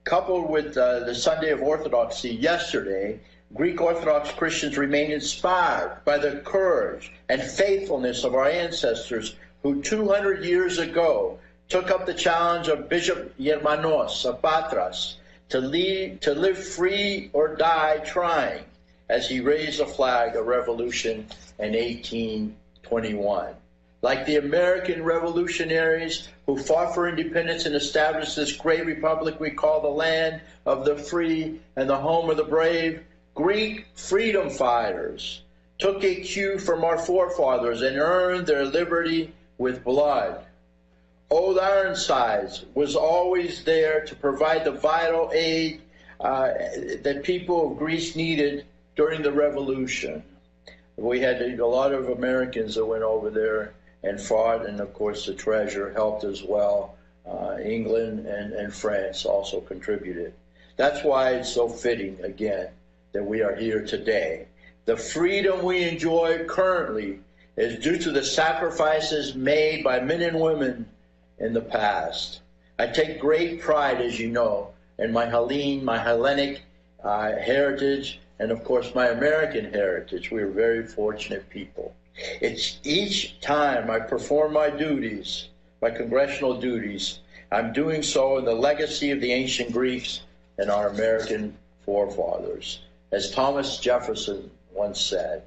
Coupled with the Sunday of Orthodoxy yesterday, Greek Orthodox Christians remain inspired by the courage and faithfulness of our ancestors who 200 years ago took up the challenge of Bishop Germanos of Patras to live free or die trying as he raised the flag of revolution in 1821. Like the American revolutionaries who fought for independence and established this great republic we call the land of the free and the home of the brave, Greek freedom fighters took a cue from our forefathers and earned their liberty with blood. Old Ironsides was always there to provide the vital aid that people of Greece needed during the revolution. We had a lot of Americans that went over there and fought, and of course the treasure helped as well. England and France also contributed. That's why it's so fitting, again, that we are here today. The freedom we enjoy currently is due to the sacrifices made by men and women in the past. I take great pride, as you know, in my Hellenic heritage, and of course my American heritage. We are very fortunate people. It's each time I perform my duties, my congressional duties, I'm doing so in the legacy of the ancient Greeks and our American forefathers. As Thomas Jefferson once said,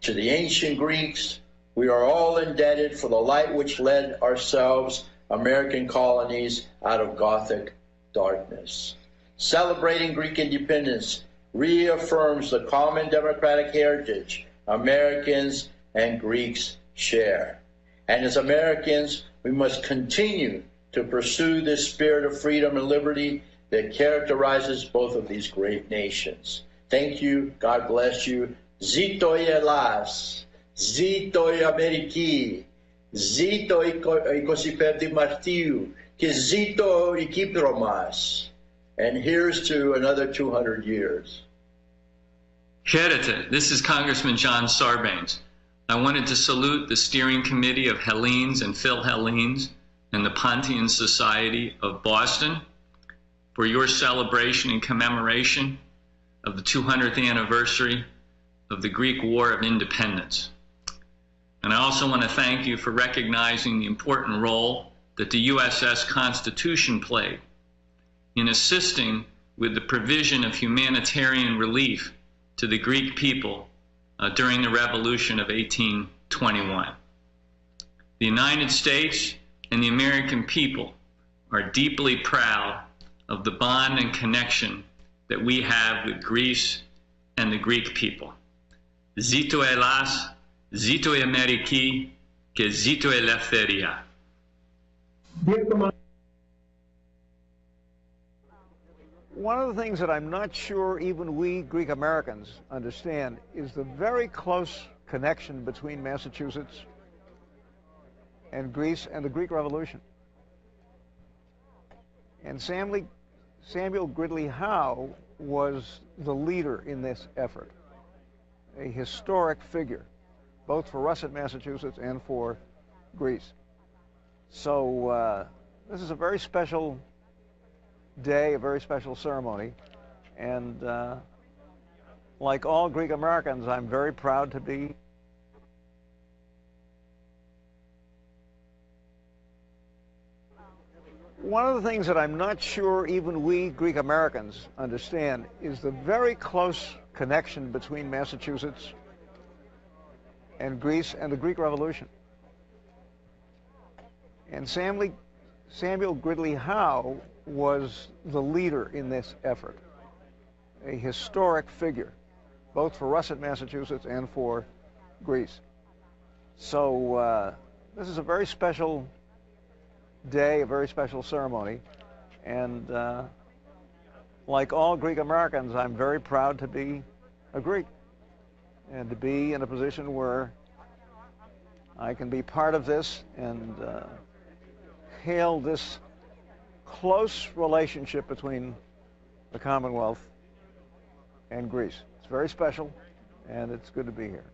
to the ancient Greeks, we are all indebted for the light which led ourselves, American colonies, out of Gothic darkness. Celebrating Greek independence reaffirms the common democratic heritage Americans and Greeks share. And as Americans, we must continue to pursue this spirit of freedom and liberty that characterizes both of these great nations. Thank you. God bless you. Zitoi Elas, Zitoi Ameriki, Zitoi 25 Martiu, και ζήτω η Κύπρο μας. And here's to another 200 years. Χαίρετε. This is Congressman John Sarbanes. I wanted to salute the steering committee of Hellenes and Philhellenes and the Pontian Society of Boston for your celebration and commemoration of the 200th anniversary of the Greek War of Independence. And I also want to thank you for recognizing the important role that the USS Constitution played in assisting with the provision of humanitarian relief to the Greek people during the Revolution of 1821. The United States and the American people are deeply proud of the bond and connection that we have with Greece and the Greek people. Zito Elas, Zito Ameriki, και Zito Ελευθερία. One of the things that I'm not sure even we Greek Americans understand is the very close connection between Massachusetts and Greece and the Greek Revolution. And Samuel Gridley Howe was the leader in this effort, a historic figure, both for us at Massachusetts and for Greece. So this is a very special day, a very special ceremony, and like all Greek Americans, I'm very proud to be one of the things that I'm not sure even we Greek Americans understand is the very close connection between Massachusetts and Greece and the Greek Revolution. And Samuel Gridley Howe was the leader in this effort, a historic figure, both for us at Massachusetts and for Greece. So this is a very special day, a very special ceremony, and like all Greek Americans, I'm very proud to be a Greek and to be in a position where I can be part of this and hail this close relationship between the Commonwealth and Greece. It's very special, and it's good to be here.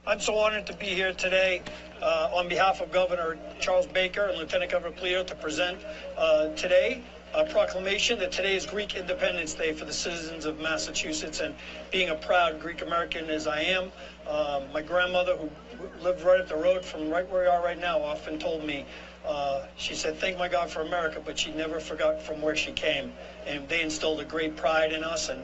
I'm so honored to be here today on behalf of Governor Charles Baker and Lieutenant Governor Polito to present today a proclamation that today is Greek Independence Day for the citizens of Massachusetts. And being a proud Greek American as I am, my grandmother, who lived right up the road from right where we are right now, often told me, she said, thank my God for America, but she never forgot from where she came. And they instilled a great pride in us, and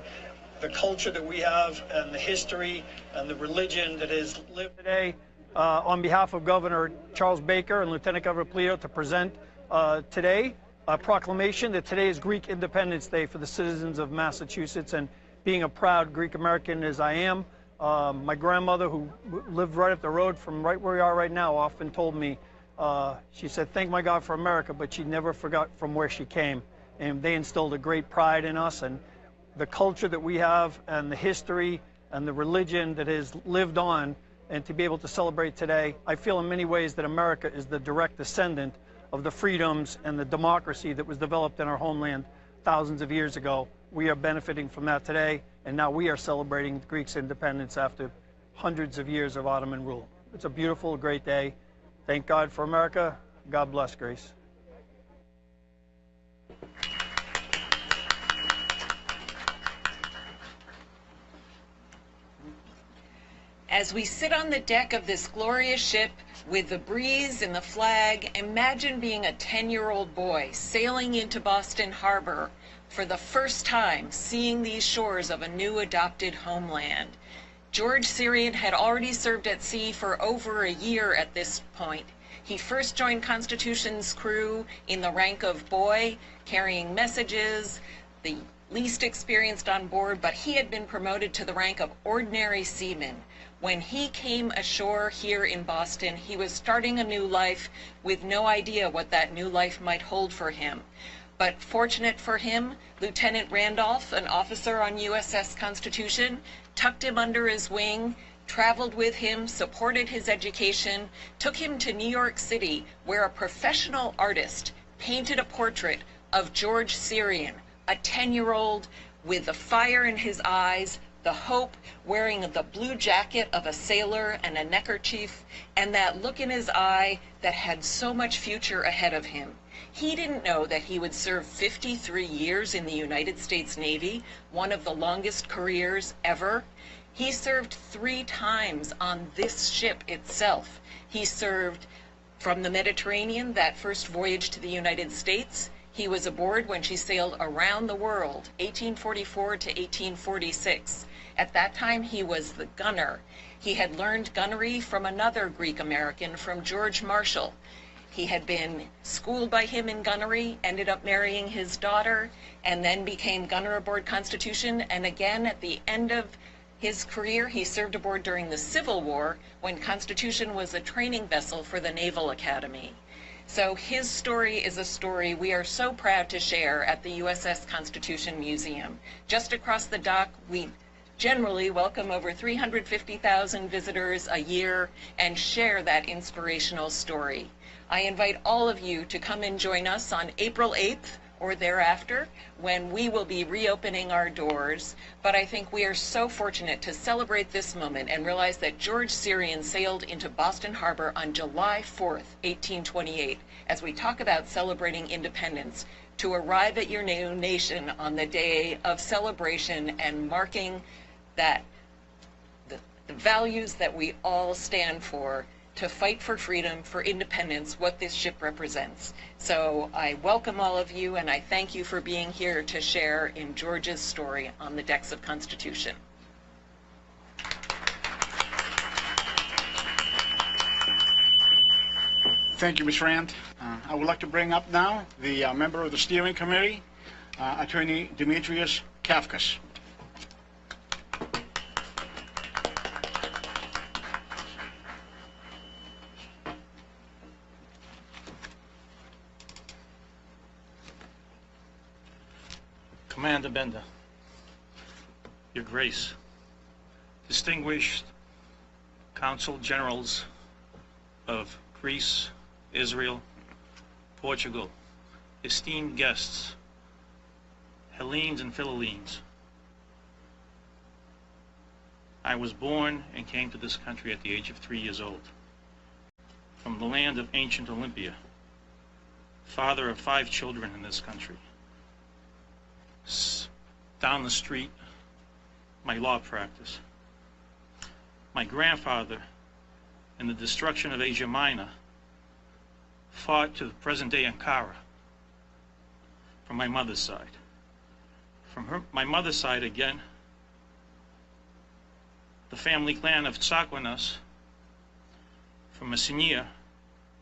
the culture that we have and the history and the religion that is lived today. On behalf of Governor Charles Baker and Lieutenant Governor Polito to present today a proclamation that today is Greek Independence Day for the citizens of Massachusetts. And being a proud Greek American as I am, my grandmother, who lived right up the road from right where we are right now, often told me, she said, thank my God for America, but she never forgot from where she came. And they instilled a great pride in us, and the culture that we have and the history and the religion that has lived on, and to be able to celebrate today, I feel in many ways that America is the direct descendant of the freedoms and the democracy that was developed in our homeland thousands of years ago. We are benefiting from that today, and now we are celebrating Greece's independence after hundreds of years of Ottoman rule. It's a beautiful, great day. Thank God for America. God bless Greece. As we sit on the deck of this glorious ship with the breeze and the flag, imagine being a 10-year-old boy sailing into Boston Harbor for the first time, seeing these shores of a new adopted homeland. George Syrian had already served at sea for over a year at this point. He first joined Constitution's crew in the rank of boy, carrying messages, the least experienced on board, but he had been promoted to the rank of ordinary seaman. When he came ashore here in Boston, he was starting a new life with no idea what that new life might hold for him. But fortunate for him, Lieutenant Randolph, an officer on USS Constitution, tucked him under his wing, traveled with him, supported his education, took him to New York City, where a professional artist painted a portrait of George Syrian, a 10-year-old with the fire in his eyes, the hope, wearing the blue jacket of a sailor and a neckerchief, and that look in his eye that had so much future ahead of him. He didn't know that he would serve 53 years in the United States Navy, one of the longest careers ever. He served 3 times on this ship itself. He served from the Mediterranean, that first voyage to the United States. He was aboard when she sailed around the world, 1844 to 1846. At that time, he was the gunner. He had learned gunnery from another Greek American, from George Marshall. He had been schooled by him in gunnery, ended up marrying his daughter, and then became gunner aboard Constitution. And again, at the end of his career, he served aboard during the Civil War, when Constitution was a training vessel for the Naval Academy. So his story is a story we are so proud to share at the USS Constitution Museum. Just across the dock, we generally welcome over 350,000 visitors a year and share that inspirational story. I invite all of you to come and join us on April 8th or thereafter, when we will be reopening our doors. But I think we are so fortunate to celebrate this moment and realize that George Syrian sailed into Boston Harbor on July 4th, 1828, as we talk about celebrating independence, to arrive at your new nation on the day of celebration and marking that the values that we all stand for, to fight for freedom, for independence, what this ship represents. So I welcome all of you, and I thank you for being here to share in George's story on the decks of Constitution. Thank you, Ms. Rand. I would like to bring up now the member of the steering committee, Attorney Demetrius Kafkas. Commander Bender, Your Grace, distinguished Consul Generals of Greece, Israel, Portugal, esteemed guests, Hellenes and Philhellenes. I was born and came to this country at the age of 3 years old, from the land of ancient Olympia, father of 5 children in this country. Down the street, my law practice. My grandfather, in the destruction of Asia Minor, fought to the present-day Ankara from my mother's side. From my mother's side, again, the family clan of Tsaklanas from Messenia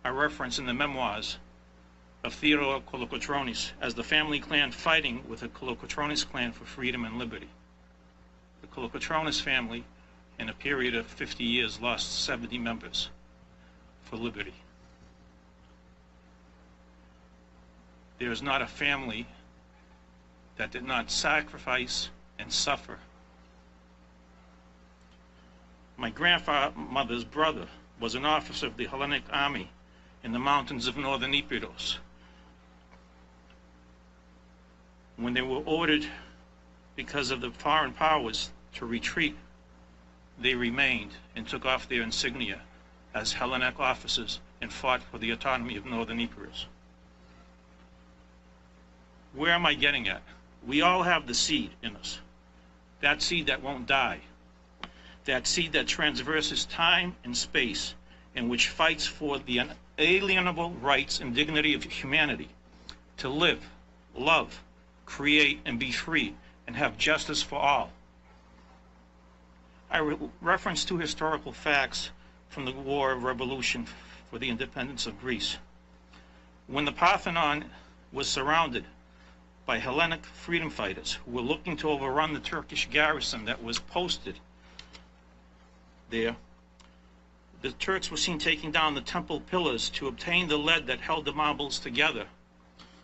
are referenced in the memoirs of Theodore Kolokotronis as the family clan fighting with the Kolokotronis clan for freedom and liberty. The Kolokotronis family, in a period of 50 years, lost 70 members for liberty. There is not a family that did not sacrifice and suffer. My grandmother's brother was an officer of the Hellenic army in the mountains of northern Epirus. When they were ordered, because of the foreign powers, to retreat, they remained and took off their insignia as Hellenic officers and fought for the autonomy of northern Epirus. Where am I getting at? We all have the seed in us, that seed that won't die, that seed that transverses time and space, and which fights for the unalienable rights and dignity of humanity to live, love, create, and be free, and have justice for all. I reference 2 historical facts from the War of Revolution for the independence of Greece. When the Parthenon was surrounded by Hellenic freedom fighters who were looking to overrun the Turkish garrison that was posted there, the Turks were seen taking down the temple pillars to obtain the lead that held the marbles together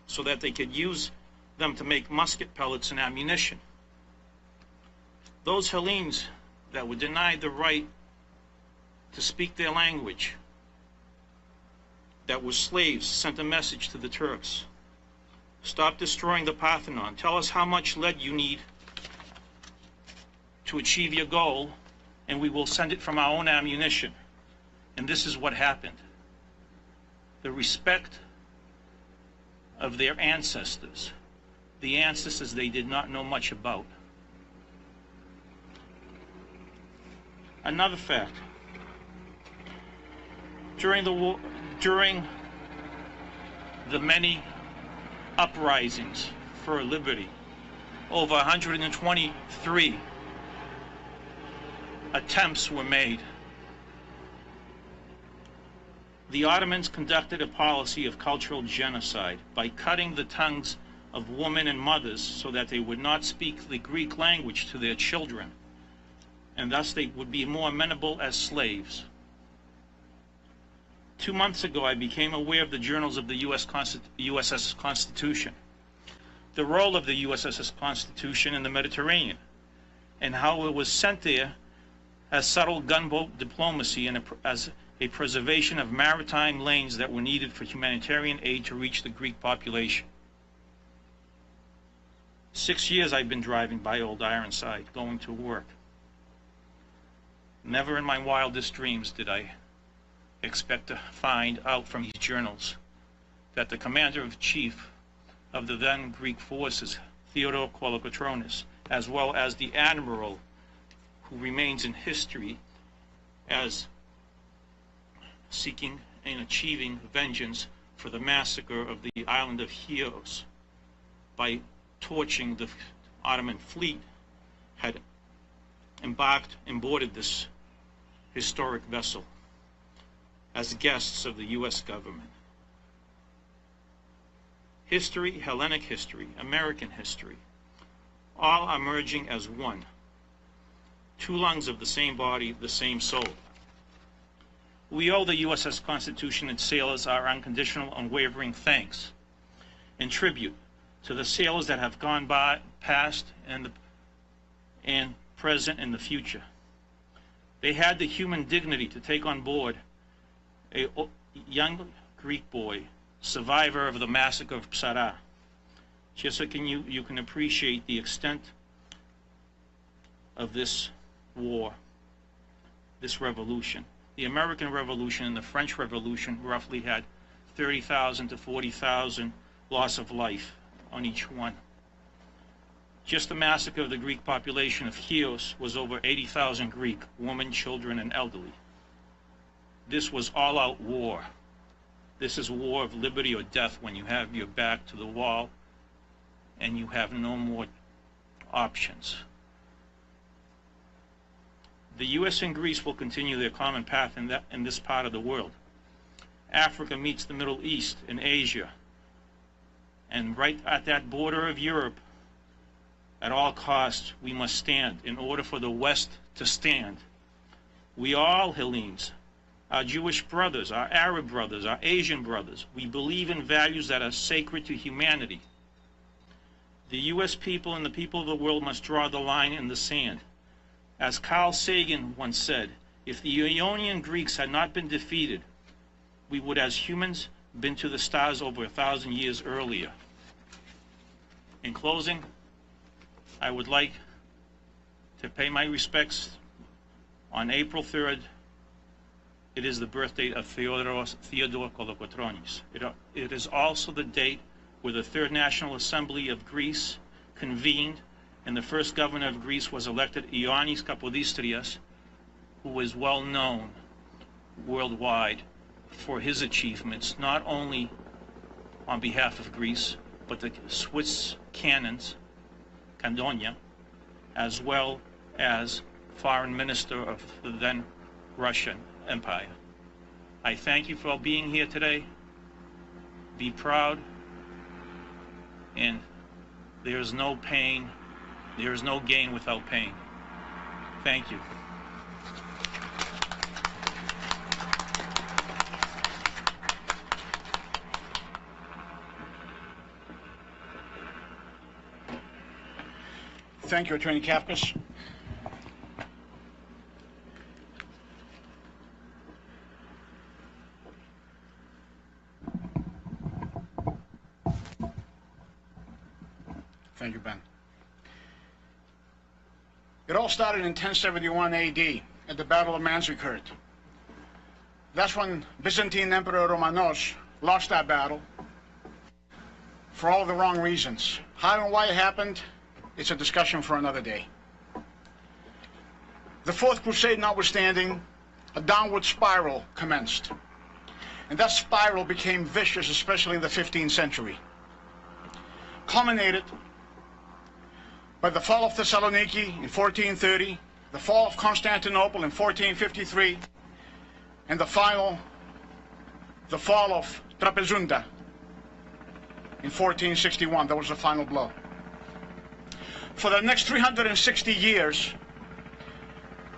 so that they could use them to make musket pellets and ammunition. Those Hellenes that were denied the right to speak their language, that were slaves, sent a message to the Turks. Stop destroying the Parthenon. Tell us how much lead you need to achieve your goal, and we will send it from our own ammunition. And this is what happened. The respect of their ancestors, the ancestors they did not know much about. Another fact, during the war, during the many uprisings for liberty, over 123 attempts were made. The Ottomans conducted a policy of cultural genocide by cutting the tongues of women and mothers so that they would not speak the Greek language to their children, and thus they would be more amenable as slaves. 2 months ago, I became aware of the journals of the USS Constitution, the role of the USS Constitution in the Mediterranean, and how it was sent there as subtle gunboat diplomacy and as a preservation of maritime lanes that were needed for humanitarian aid to reach the Greek population. 6 years I've been driving by Old Ironside, going to work. Never in my wildest dreams did I expect to find out from these journals that the commander-in-chief of the then Greek forces, Theodore Kolokotronis, as well as the admiral who remains in history as seeking and achieving vengeance for the massacre of the island of Chios by torching the Ottoman fleet, had embarked and boarded this historic vessel as guests of the U.S. government. History, Hellenic history, American history, all are merging as one. 2 lungs of the same body, the same soul. We owe the USS Constitution and sailors our unconditional, unwavering thanks and tribute to the sailors that have gone by, past, and present, and the future. They had the human dignity to take on board a young Greek boy, survivor of the massacre of Psara. Just so you can appreciate the extent of this war, this revolution. The American Revolution and the French Revolution roughly had 30,000 to 40,000 loss of life on each one. Just the massacre of the Greek population of Chios was over 80,000 Greek, women, children, and elderly. This was all-out war. This is a war of liberty or death when you have your back to the wall and you have no more options. The U.S. and Greece will continue their common path in this part of the world. Africa meets the Middle East and Asia. And right at that border of Europe, at all costs, we must stand in order for the West to stand. We are all Hellenes, our Jewish brothers, our Arab brothers, our Asian brothers. We believe in values that are sacred to humanity. The U.S. people and the people of the world must draw the line in the sand. As Carl Sagan once said, if the Ionian Greeks had not been defeated, we would as humans been to the stars over 1,000 years earlier. In closing, I would like to pay my respects on April 3rd. It is the birthday of Theodore Kolokotronis. It is also the date where the Third National Assembly of Greece convened and the first governor of Greece was elected, Ioannis Kapodistrias, who is well known worldwide for his achievements, not only on behalf of Greece, but the Swiss canons, Candonia, as well as foreign minister of the then Russian Empire. I thank you for being here today. Be proud, and there is no pain, there is no gain without pain. Thank you. Thank you, Attorney Kafkas. Thank you, Ben. It all started in 1071 AD at the Battle of Manzikert. That's when Byzantine Emperor Romanos lost that battle for all the wrong reasons. How and why it happened, it's a discussion for another day. The Fourth Crusade notwithstanding, a downward spiral commenced. And that spiral became vicious, especially in the 15th century. Culminated by the fall of Thessaloniki in 1430, the fall of Constantinople in 1453, and the fall of Trapezunda in 1461. That was the final blow. For the next 360 years,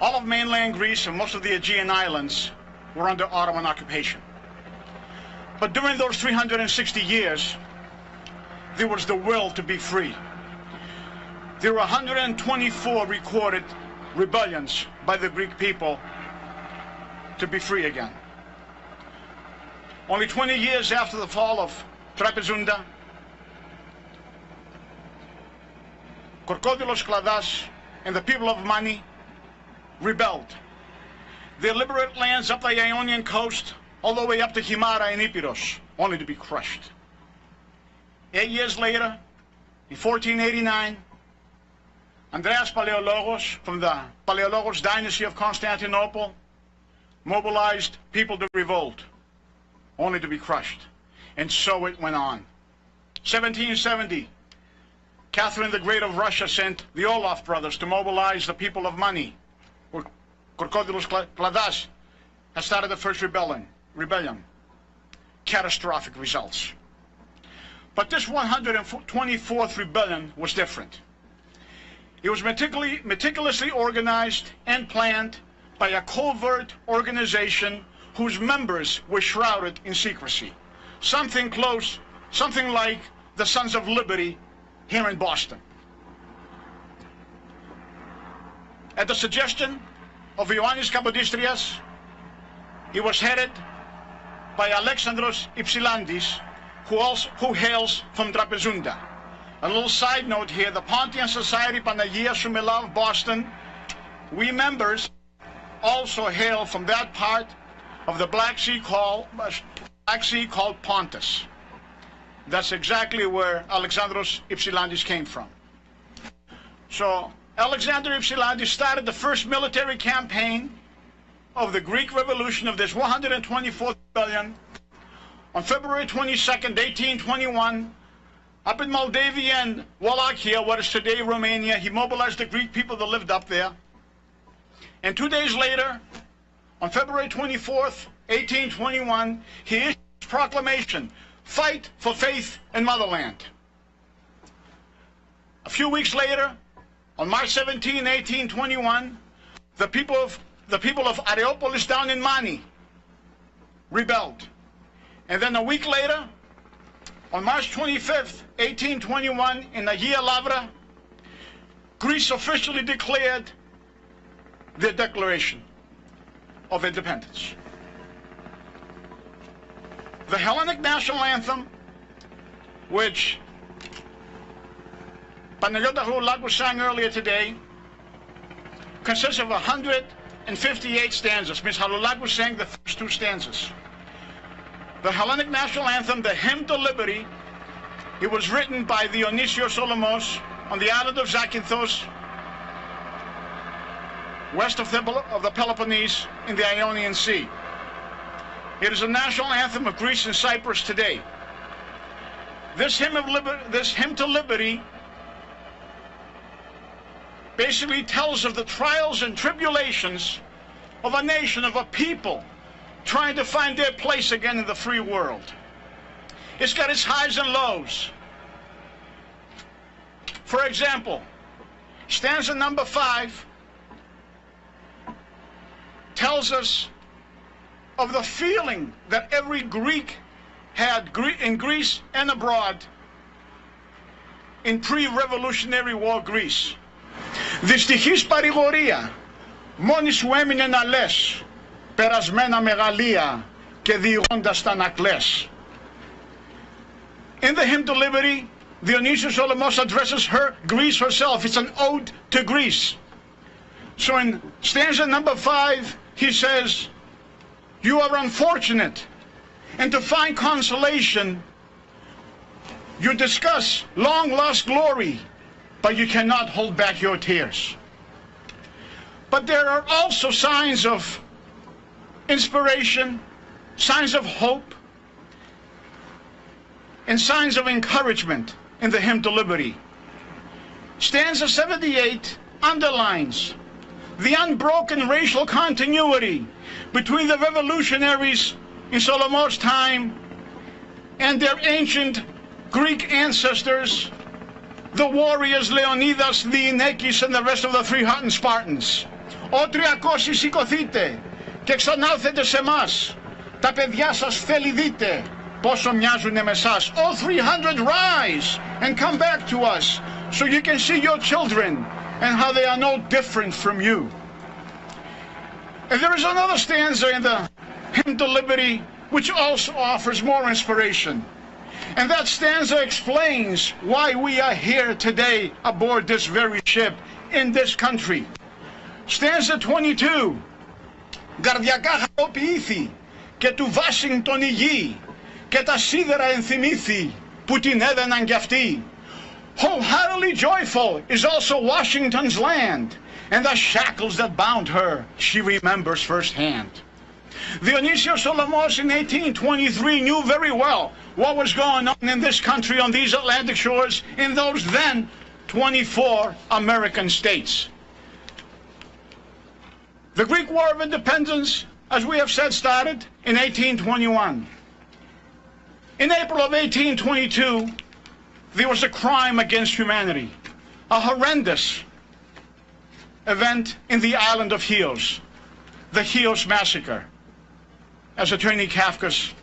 all of mainland Greece and most of the Aegean islands were under Ottoman occupation. But during those 360 years, there was the will to be free. There were 124 recorded rebellions by the Greek people to be free again. Only 20 years after the fall of Trapezunda, Korkodilos Kladas and the people of Mani rebelled. They liberated lands up the Ionian coast, all the way up to Himara and Epirus, only to be crushed. 8 years later, in 1489, Andreas Palaiologos from the Palaiologos dynasty of Constantinople mobilized people to revolt, only to be crushed. And so it went on. 1770, Catherine the Great of Russia sent the Olaf brothers to mobilize the people of Mani, where Korkodilos Kladas had started the first rebellion. Catastrophic results. But this 124th rebellion was different. It was meticulously organized and planned by a covert organization whose members were shrouded in secrecy. Something like the Sons of Liberty here in Boston. At the suggestion of Ioannis Kapodistrias, it was headed by Alexandros Ypsilantis, who hails from Trapezunda. A little side note here, the Pontian Society Panagea Sumela of Boston, we members also hail from that part of the Black Sea called Pontus. That's exactly where Alexandros Ypsilantis came from. So Alexander Ypsilantis started the first military campaign of the Greek Revolution of this 124th rebellion on February 22nd, 1821, up in Moldavia and Wallachia, what is today Romania. He mobilized the Greek people that lived up there. And 2 days later, on February 24th, 1821, he issued his proclamation, "Fight for faith and motherland." A few weeks later, on March 17, 1821, the people of Areopolis down in Mani rebelled. And then a week later, on March 25th, 1821, in Agia Lavra, Greece officially declared the Declaration of Independence. The Hellenic national anthem, which Panagiotou sang earlier today, consists of 158 stanzas. Ms. Halulakis sang the first two stanzas. The Hellenic national anthem, the Hymn to Liberty, it was written by Dionysios Solomos on the island of Zakynthos, west of the Peloponnese in the Ionian Sea. It is a national anthem of Greece and Cyprus today. This hymn to liberty basically tells of the trials and tribulations of a nation, of a people, trying to find their place again in the free world. It's got its highs and lows. For example, stanza number 5 tells us of the feeling that every Greek had in Greece and abroad in pre-revolutionary war Greece. Δυστυχής παρηγορία, μόνη σου έμεινε να λες, περασμένα μεγαλεία και διηγώντας τα να κλαις. In the Hymn to Liberty, Dionysius Solomos addresses Greece herself. It's an ode to Greece. So in stanza number 5, he says, you are unfortunate, and to find consolation, you discuss long-lost glory, but you cannot hold back your tears. But there are also signs of inspiration, signs of hope, and signs of encouragement in the Hymn to Liberty. Stanza 78 underlines the unbroken racial continuity between the revolutionaries in Solomon's time and their ancient Greek ancestors, the warriors Leonidas, Diinekis, and the rest of the 300 Spartans. «Ο 300 σηκωθείτε και ξανάρθετε σε μας. Τα παιδιά σας θέλει δείτε πόσο μοιάζουνε με εσάς. All 300 rise and come back to us so you can see your children and how they are no different from you». And there is another stanza in the Hymn to Liberty which also offers more inspiration. And that stanza explains why we are here today aboard this very ship in this country. Stanza 22. Καρδιακά χαροποιήθη και του Βάσιγκτον η γη και τα σίδερα ενθυμήθη που την έδαιναν κι αυτοί. Wholeheartedly joyful is also Washington's land, and the shackles that bound her she remembers firsthand. Dionysios Solomos in 1823 knew very well what was going on in this country on these Atlantic shores in those then 24 American states. The Greek War of Independence, as we have said, started in 1821. In April of 1822, there was a crime against humanity, a horrendous event in the island of Chios, the Chios massacre, as Attorney Kafkas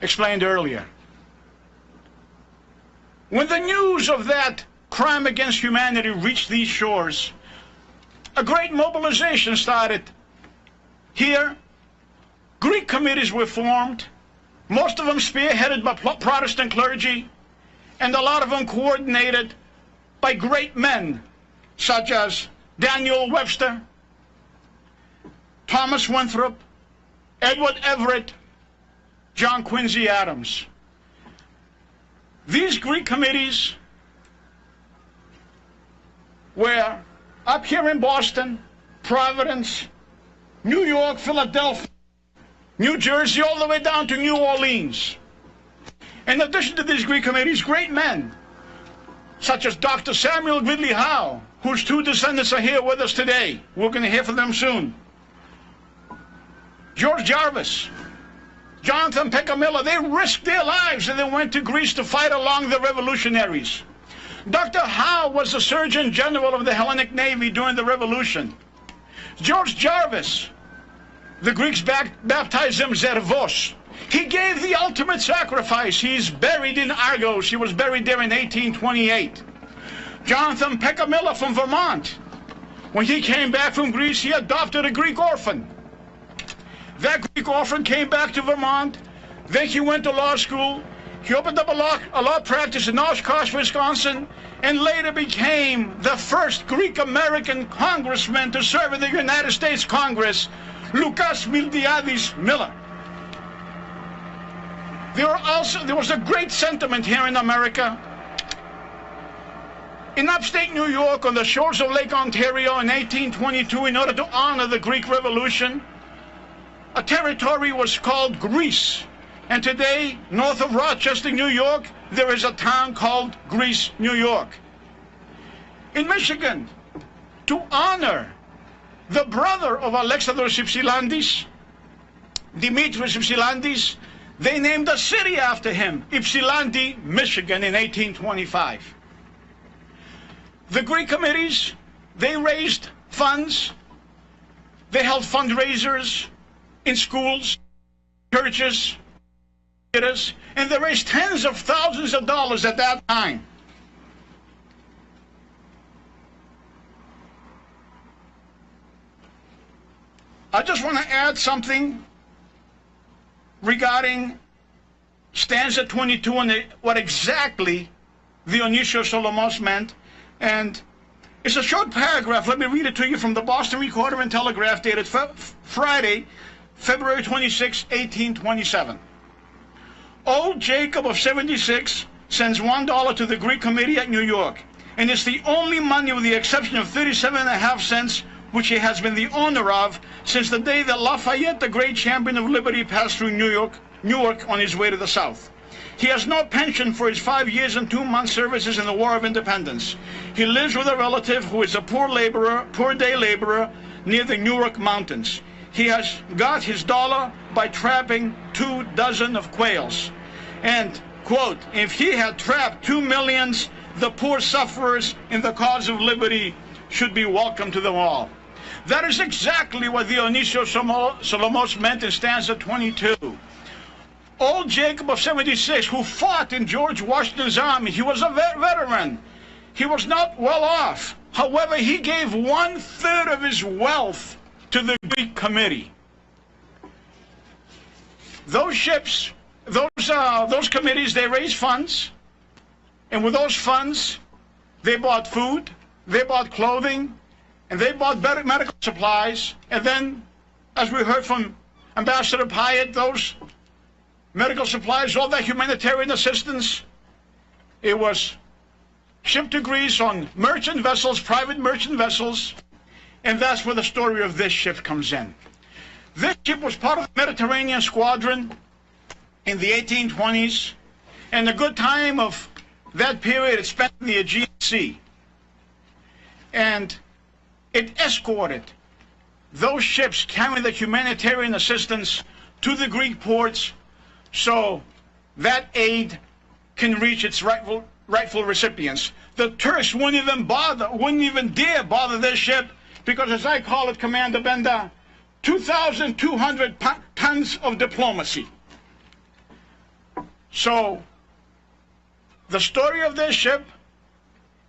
explained earlier. When the news of that crime against humanity reached these shores, A great mobilization started here. Greek committees were formed, most of them spearheaded by Protestant clergy, and a lot of them coordinated by great men such as Daniel Webster, Thomas Winthrop, Edward Everett, John Quincy Adams. These Greek committees were up here in Boston, Providence, New York, Philadelphia, New Jersey, all the way down to New Orleans. In addition to these Greek committees, great men, such as Dr. Samuel Gridley Howe, whose two descendants are here with us today. We're going to hear from them soon. George Jarvis, Jonathan Peckamilla, they risked their lives and they went to Greece to fight along the revolutionaries. Dr. Howe was the Surgeon General of the Hellenic Navy during the Revolution. George Jarvis, the Greeks baptized him Zervos. He gave the ultimate sacrifice. He's buried in Argos. He was buried there in 1828. Jonathan Peckamilla from Vermont. When he came back from Greece, he adopted a Greek orphan. That Greek orphan came back to Vermont. Then he went to law school. He opened up a law practice in Oshkosh, Wisconsin, and later became the first Greek-American congressman to serve in the United States Congress, Lukas Miltiadis Miller. There was a great sentiment here in America. In upstate New York, on the shores of Lake Ontario in 1822, in order to honor the Greek Revolution, a territory was called Greece. And today, north of Rochester, New York, there is a town called Greece, New York. In Michigan, to honor the brother of Alexandros Ypsilantis, Dimitris Ypsilantis, they named a city after him, Ypsilanti, Michigan, in 1825. The Greek committees, they raised funds. They held fundraisers in schools, churches, theaters, and they raised tens of thousands of dollars at that time. I just want to add something regarding stanza 22 and what exactly Dionysios Solomos meant. And it's a short paragraph. Let me read it to you from the Boston Recorder and Telegraph, dated Friday, February 26, 1827. Old Jacob of 76 sends $1 to the Greek Committee at New York, and it's the only money with the exception of 37.5 cents which he has been the owner of since the day that Lafayette, the great champion of liberty, passed through Newark on his way to the South. He has no pension for his 5 years and 2 months services in the War of Independence. He lives with a relative who is a poor day laborer near the Newark Mountains. He has got his dollar by trapping 2 dozen of quails. And, quote, if he had trapped 2 millions, the poor sufferers in the cause of liberty should be welcome to them all. That is exactly what Dionysios Solomos meant in stanza 22. Old Jacob of 76, who fought in George Washington's army, he was a veteran. He was not well off. However, he gave 1/3 of his wealth to the Greek Committee. Those ships, those committees, they raised funds, and with those funds, they bought food, they bought clothing, and they bought better medical supplies. And then, as we heard from Ambassador Pyatt, those medical supplies, all that humanitarian assistance, it was shipped to Greece on merchant vessels, private merchant vessels, and that's where the story of this ship comes in. This ship was part of the Mediterranean squadron in the 1820s, and the good time of that period it spent in the Aegean Sea. And it escorted those ships carrying the humanitarian assistance to the Greek ports so that aid can reach its rightful recipients. The Turks wouldn't even dare bother this ship because, as I call it, Commander Benda, 2,200 tons of diplomacy. So the story of this ship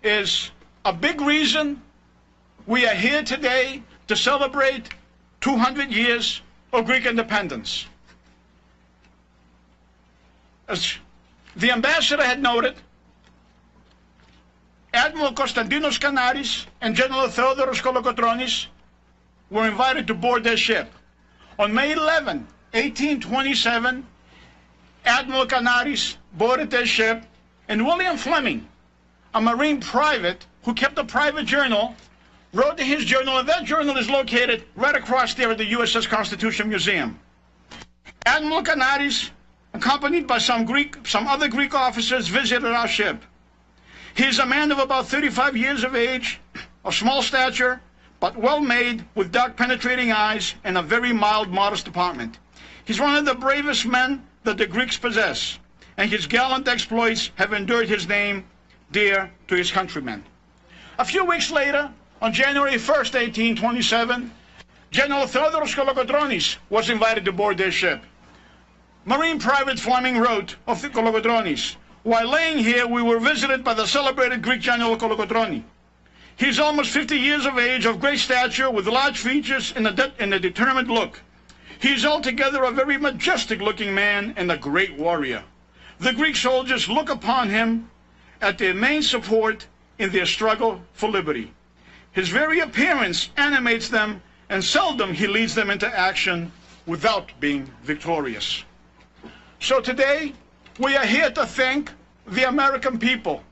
is a big reason we are here today to celebrate 200 years of Greek independence. As the ambassador had noted, Admiral Konstantinos Kanaris and General Theodoros Kolokotronis were invited to board their ship. On May 11, 1827, Admiral Kanaris boarded their ship, and William Fleming, a Marine private who kept a private journal, wrote in his journal, and that journal is located right across there at the USS Constitution Museum. Admiral Kanaris, accompanied by some other Greek officers, visited our ship. He is a man of about 35 years of age, of small stature, but well-made, with dark penetrating eyes and a very mild, modest deportment. He's one of the bravest men that the Greeks possess, and his gallant exploits have endured his name dear to his countrymen. A few weeks later, on January 1st, 1827, General Theodoros Kolokotronis was invited to board their ship. Marine Private Fleming wrote of the Kolokotronis, "While laying here, we were visited by the celebrated Greek General Kolokotroni. He is almost 50 years of age, of great stature, with large features and a determined look. He is altogether a very majestic-looking man and a great warrior. The Greek soldiers look upon him as their main support in their struggle for liberty. His very appearance animates them, and seldom he leads them into action without being victorious." So today, we are here to thank the American people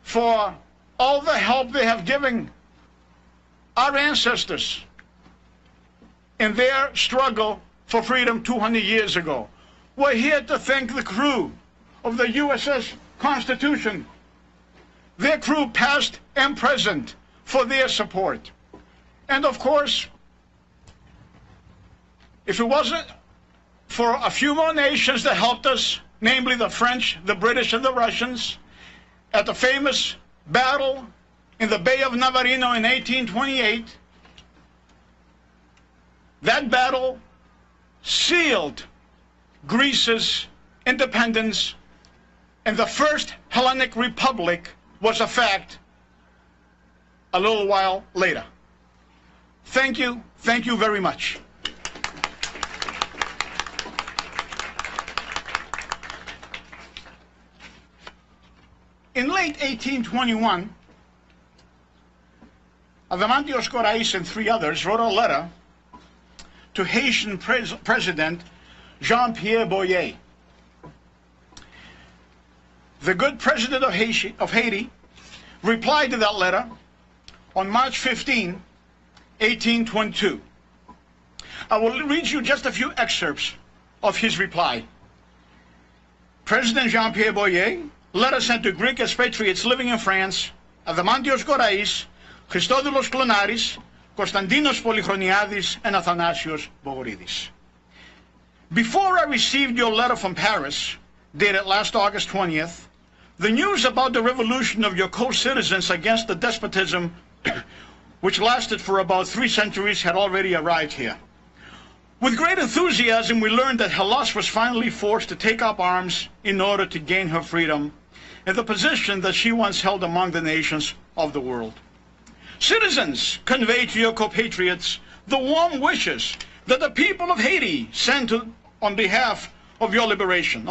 for all the help they have given our ancestors in their struggle for freedom 200 years ago. We're here to thank the crew of the USS Constitution, their crew past and present, for their support. And of course, if it wasn't for a few more nations that helped us, namely the French, the British, and the Russians, at the famous battle in the Bay of Navarino in 1828, that battle sealed Greece's independence, and the first Hellenic Republic was a fact a little while later. Thank you very much. In late 1821, Adamantios Korais and 3 others wrote a letter to Haitian President Jean-Pierre Boyer. The good president of Haiti replied to that letter on March 15, 1822. I will read you just a few excerpts of his reply. President Jean-Pierre Boyer, letter sent to Greek expatriates living in France, Adamantios Korais, Christodoulos Klonaris, Konstantinos Polychroniadis, and Athanasios Bogoridis. Before I received your letter from Paris, dated last August 20th, the news about the revolution of your co-citizens against the despotism which lasted for about 3 centuries had already arrived here. With great enthusiasm, we learned that Hellas was finally forced to take up arms in order to gain her freedom and the position that she once held among the nations of the world. Citizens, convey to your compatriots the warm wishes that the people of Haiti send on behalf of your liberation,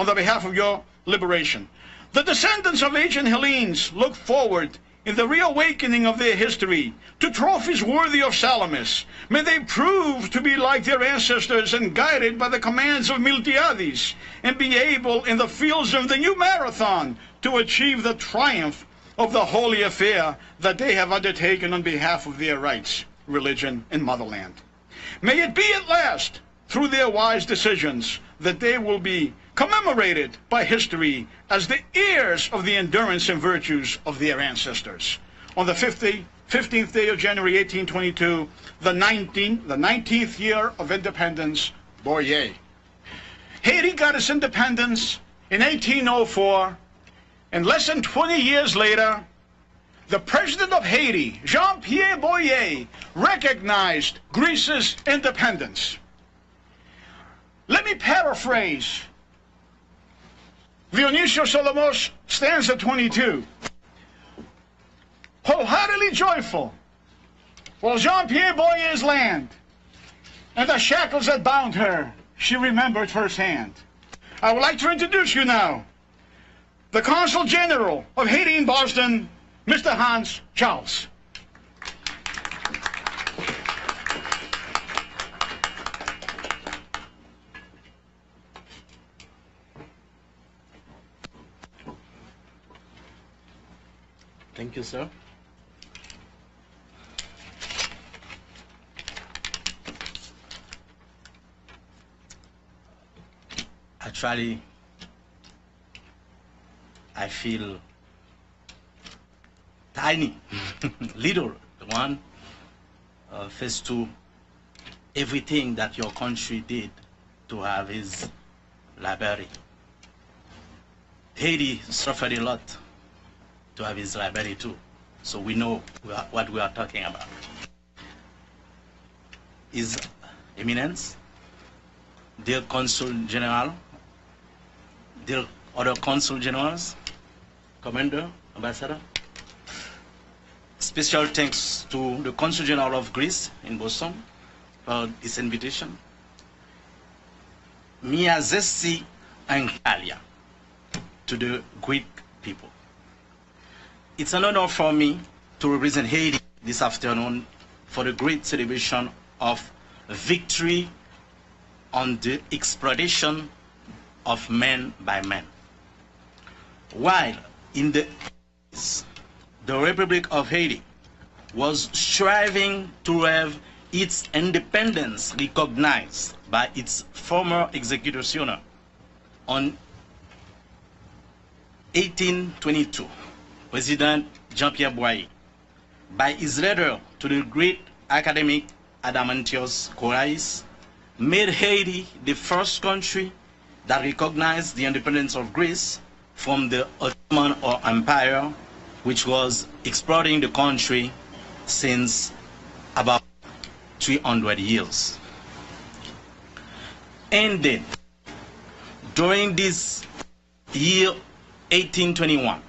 The descendants of ancient Hellenes look forward in the reawakening of their history to trophies worthy of Salamis. May they prove to be like their ancestors and guided by the commands of Miltiades, and be able in the fields of the new marathon to achieve the triumph of the holy affair that they have undertaken on behalf of their rights, religion, and motherland. May it be at last, through their wise decisions, that they will be commemorated by history as the heirs of the endurance and virtues of their ancestors. On the 15th day of January 1822, the 19th year of independence, Boyer. Haiti got its independence in 1804, and less than 20 years later, the president of Haiti, Jean-Pierre Boyer, recognized Greece's independence. Let me paraphrase Dionysios Solomos, stanza 22. Wholeheartedly joyful, While Jean-Pierre Boyer's land and the shackles that bound her, she remembered firsthand. I would like to introduce you now, the Consul General of Haiti in Boston, Mr. Hans Charles. Thank you, sir. Actually, I feel tiny, little one, face to everything that your country did to have his library. Haiti suffered a lot to have his library too, so we know what we are talking about. His Eminence, dear Consul General, dear other Consul Generals, Commander, Ambassador, special thanks to the Consul General of Greece in Boston for this invitation. Mia zesti ankalia to the Greek people. It's an honor for me to represent Haiti this afternoon for the great celebration of victory on the exploitation of man by man. While in the Republic of Haiti was striving to have its independence recognized by its former executioner on 1822, President Jean-Pierre Boyer, by his letter to the great academic Adamantios Korais, made Haiti the first country that recognized the independence of Greece from the Ottoman Empire, which was exploiting the country since about 300 years. And then, during this year 1821,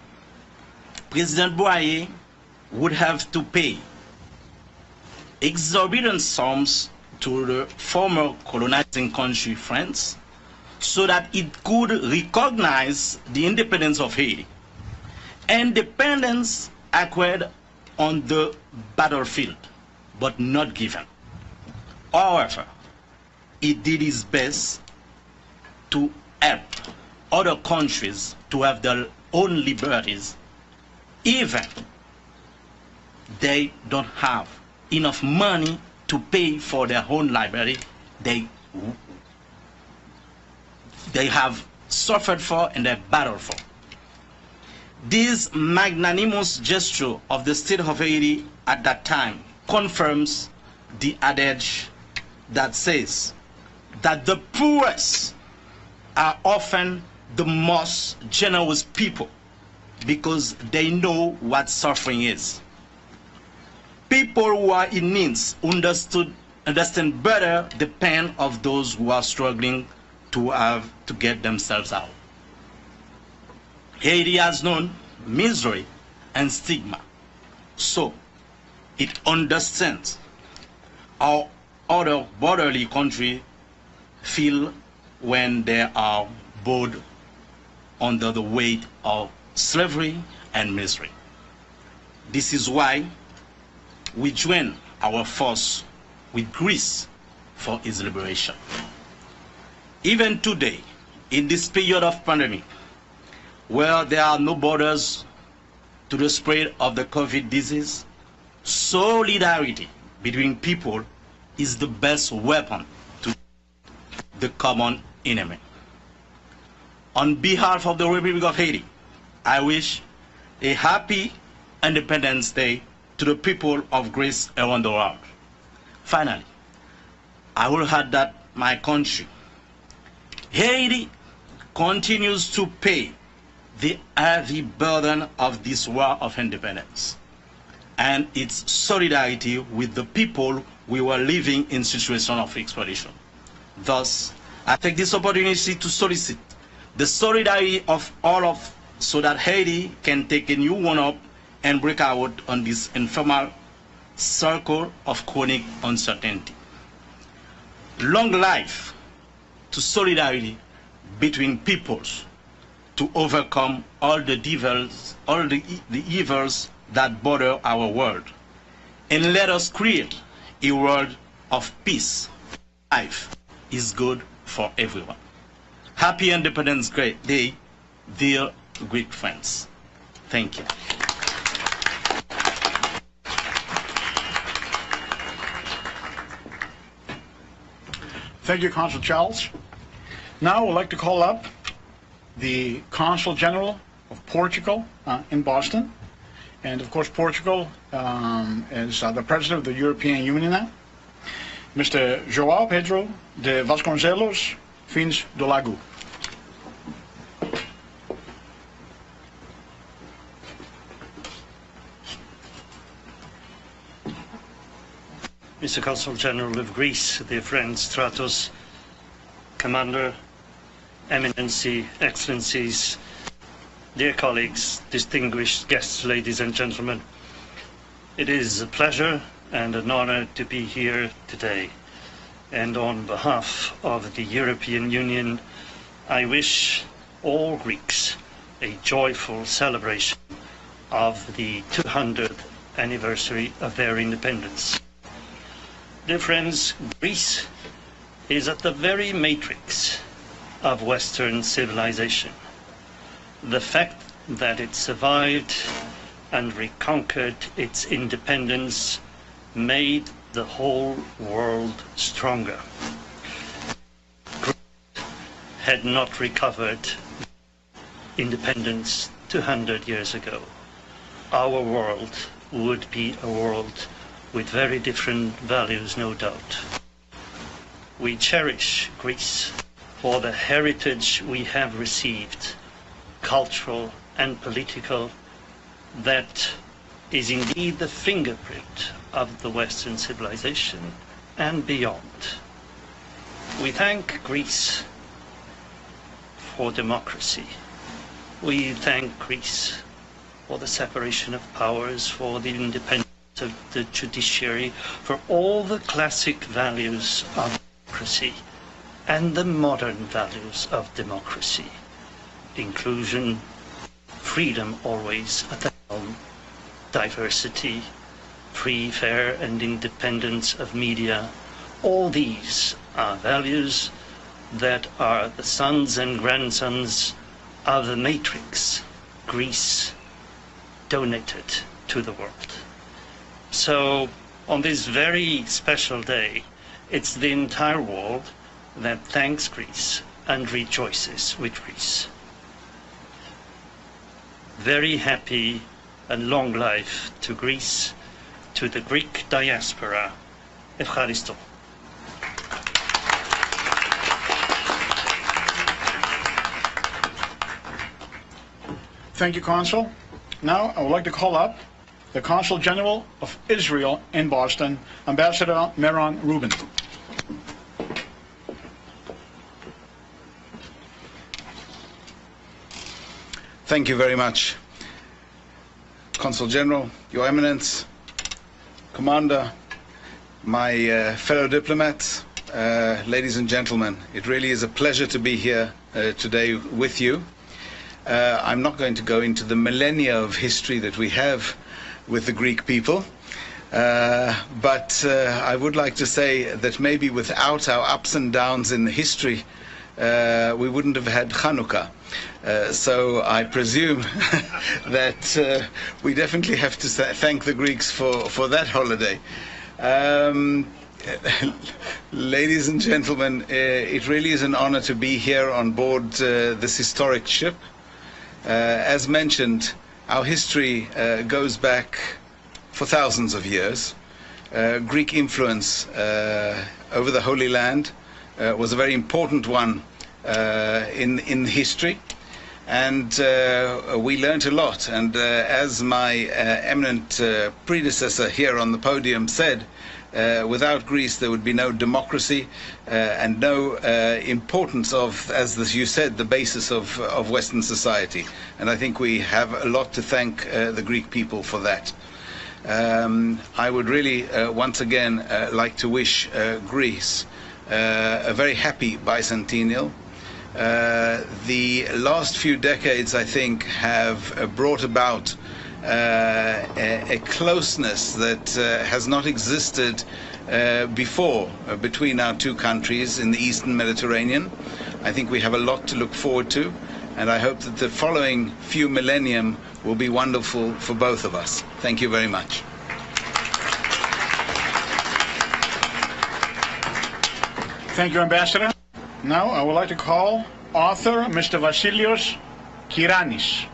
President Boyer would have to pay exorbitant sums to the former colonizing country, France, so that it could recognize the independence of Haiti. Independence acquired on the battlefield, but not given. However, it did its best to help other countries to have their own liberties, even they don't have enough money to pay for their own library they have suffered for and they battled for. This magnanimous gesture of the state of Haiti at that time confirms the adage that says that the poorest are often the most generous people because they know what suffering is. People who are in need understand better the pain of those who are struggling to get themselves out. Haiti has known misery and stigma, so it understands how other borderline countries feel when they are bowed under the weight of slavery and misery. This is why we join our force with Greece for its liberation. Even today, in this period of pandemic, where there are no borders to the spread of the COVID disease, solidarity between people is the best weapon to the common enemy. On behalf of the Republic of Haiti, I wish a happy Independence Day to the people of Greece around the world. Finally, I will add that my country, Haiti, continues to pay the heavy burden of this war of independence and its solidarity with the people we were living in situation of exploitation. Thus, I take this opportunity to solicit the solidarity of all of so that Haiti can take a new one up and break out on this infernal circle of chronic uncertainty. Long life to solidarity between peoples to overcome all the evils that border our world. And let us create a world of peace. Life is good for everyone. Happy Independence Day, dear Greek friends. Thank you. Thank you, Consul Charles. Now I would like to call up the Consul General of Portugal in Boston. And of course, Portugal is the President of the European Union now. Mr. João Pedro de Vasconcelos Fins do Lago. Mr. Consul General of Greece, dear friends, Stratos, Commander, Eminency, Excellencies, dear colleagues, distinguished guests, ladies and gentlemen, it is a pleasure and an honor to be here today. And on behalf of the European Union, I wish all Greeks a joyful celebration of the 200th anniversary of their independence. Dear friends, Greece is at the very matrix of Western civilization. The fact that it survived and reconquered its independence made the whole world stronger. Greece had not recovered independence 200 years ago. Our world would be a world with very different values, no doubt. We cherish Greece for the heritage we have received, cultural and political, that is indeed the fingerprint of the Western civilization and beyond. We thank Greece for democracy. We thank Greece for the separation of powers, for the independence of the judiciary, for all the classic values of democracy and the modern values of democracy. Inclusion, freedom always at the helm, diversity, free, fair and independence of media. All these are values that are the sons and grandsons of the matrix Greece donated to the world. So on this very special day, it's the entire world that thanks Greece and rejoices with Greece. Very happy and long life to Greece, to the Greek diaspora. Ευχαριστώ. Thank you, Consul. Now I would like to call up the Consul General of Israel in Boston, Ambassador Meron Rubin. Thank you very much, Consul General, Your Eminence, Commander, my fellow diplomats, ladies and gentlemen. It really is a pleasure to be here today with you. I'm not going to go into the millennia of history that we have with the Greek people, but I would like to say that maybe without our ups and downs in the history, we wouldn't have had Hanukkah. So I presume that we definitely have to thank the Greeks for that holiday. Ladies and gentlemen, it really is an honor to be here on board this historic ship. As mentioned, our history goes back for thousands of years. Greek influence over the Holy Land was a very important one in history, and we learned a lot. And as my eminent predecessor here on the podium said, without Greece there would be no democracy and no importance of, as you said, the basis of Western society. And I think we have a lot to thank the Greek people for that. I would really once again like to wish Greece a very happy bicentennial. The last few decades, I think, have brought about a closeness that has not existed before between our two countries in the Eastern Mediterranean. I think we have a lot to look forward to, and I hope that the following few millennium will be wonderful for both of us. Thank you very much. Thank you, Ambassador. Now I would like to call author Mr. Vasilios Kyranis.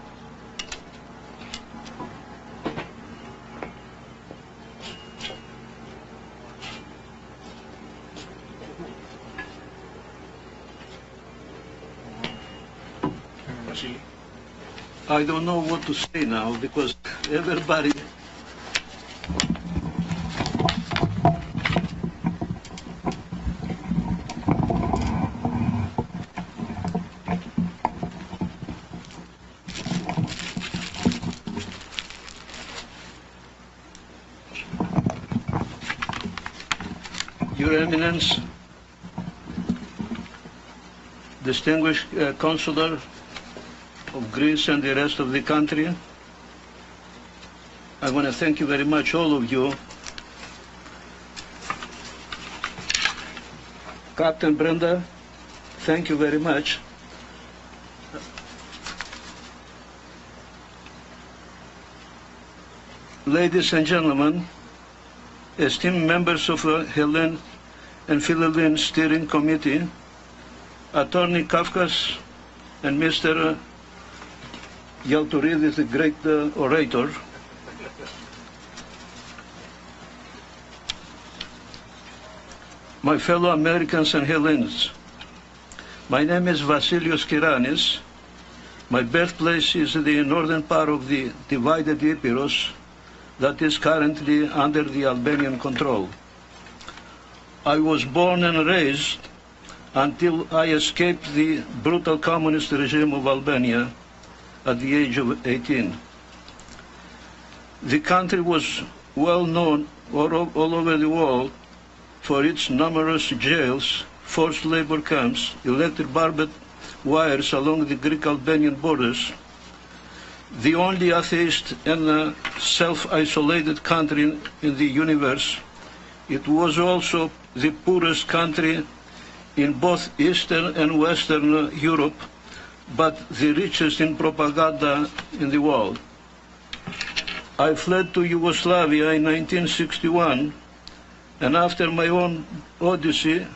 I don't know what to say now because everybody Your Eminence, distinguished Consular of Greece and the rest of the country, I want to thank you very much, all of you. Captain Brenda, thank you very much. Ladies and gentlemen, esteemed members of the Hellene and Philippine Steering Committee, Attorney Kafkas and Mr. Gialturidi, the great orator, my fellow Americans and Hellenes, my name is Vasilios Kyranis. My birthplace is in the northern part of the divided Epirus that is currently under the Albanian control. I was born and raised until I escaped the brutal communist regime of Albania at the age of 18. The country was well known all over the world for its numerous jails, forced labor camps, electric barbed wires along the Greek-Albanian borders, the only atheist and self-isolated country in the universe. It was also the poorest country in both Eastern and Western Europe, but the richest in propaganda in the world. I fled to Yugoslavia in 1961, and after my own odyssey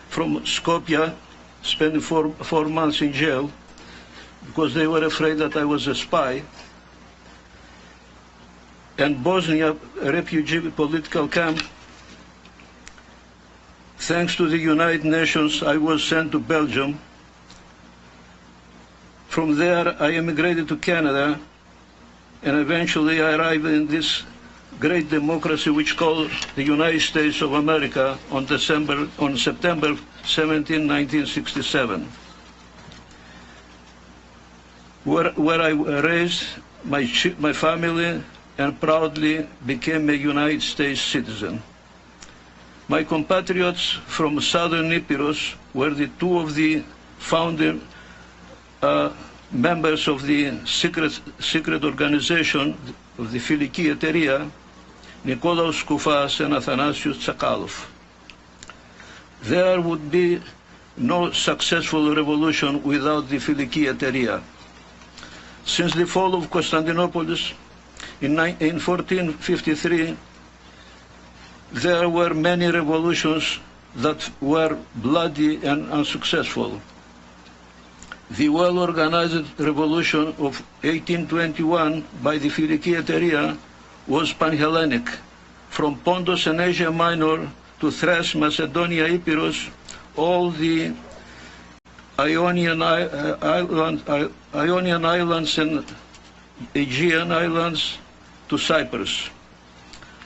from Skopje, spending four months in jail, because they were afraid that I was a spy, and Bosnia, a refugee political camp, thanks to the United Nations, I was sent to Belgium. From there, I emigrated to Canada, and eventually I arrived in this great democracy which called the United States of America on September 17, 1967. Where I raised my family and proudly became a United States citizen. My compatriots from southern Epirus were the two of the founding members of the secret organization of the Φιλική Εταιρεία, Nikolaos Koufas and Athanasios Tsakalov. There would be no successful revolution without the Φιλική Εταιρεία. Since the fall of Constantinopolis in 1453, there were many revolutions that were bloody and unsuccessful. The well-organized revolution of 1821 by the Φιλική Εταιρεία was pan-Hellenic, from Pontus and Asia Minor to Thrace, Macedonia, Epirus, all the Ionian Islands and Aegean Islands to Cyprus.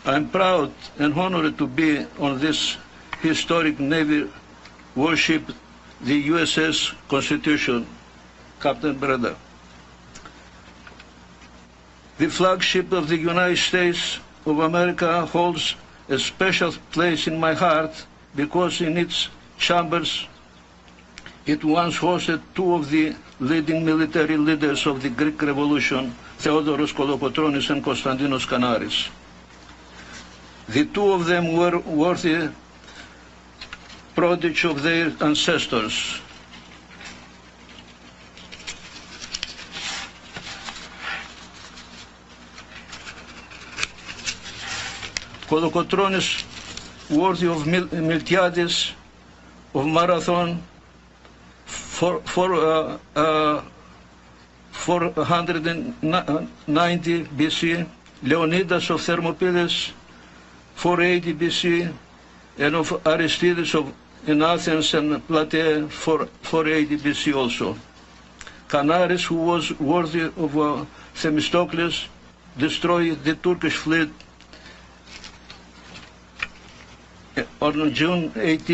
I am proud and honored to be on this historic Navy warship, the USS Constitution, Captain Breda. The flagship of the United States of America holds a special place in my heart because in its chambers it once hosted two of the leading military leaders of the Greek Revolution, Theodoros Kolokotronis and Konstantinos Kanaris. The two of them were worthy prodigy of their ancestors. Kolokotronis, worthy of Miltiades, of Marathon, 490 BC, Leonidas of Thermopylae, 480 BC, and of Aristides in Athens and Plataea, 480 BC also. Canaris, who was worthy of Themistocles, destroyed the Turkish fleet on June 6,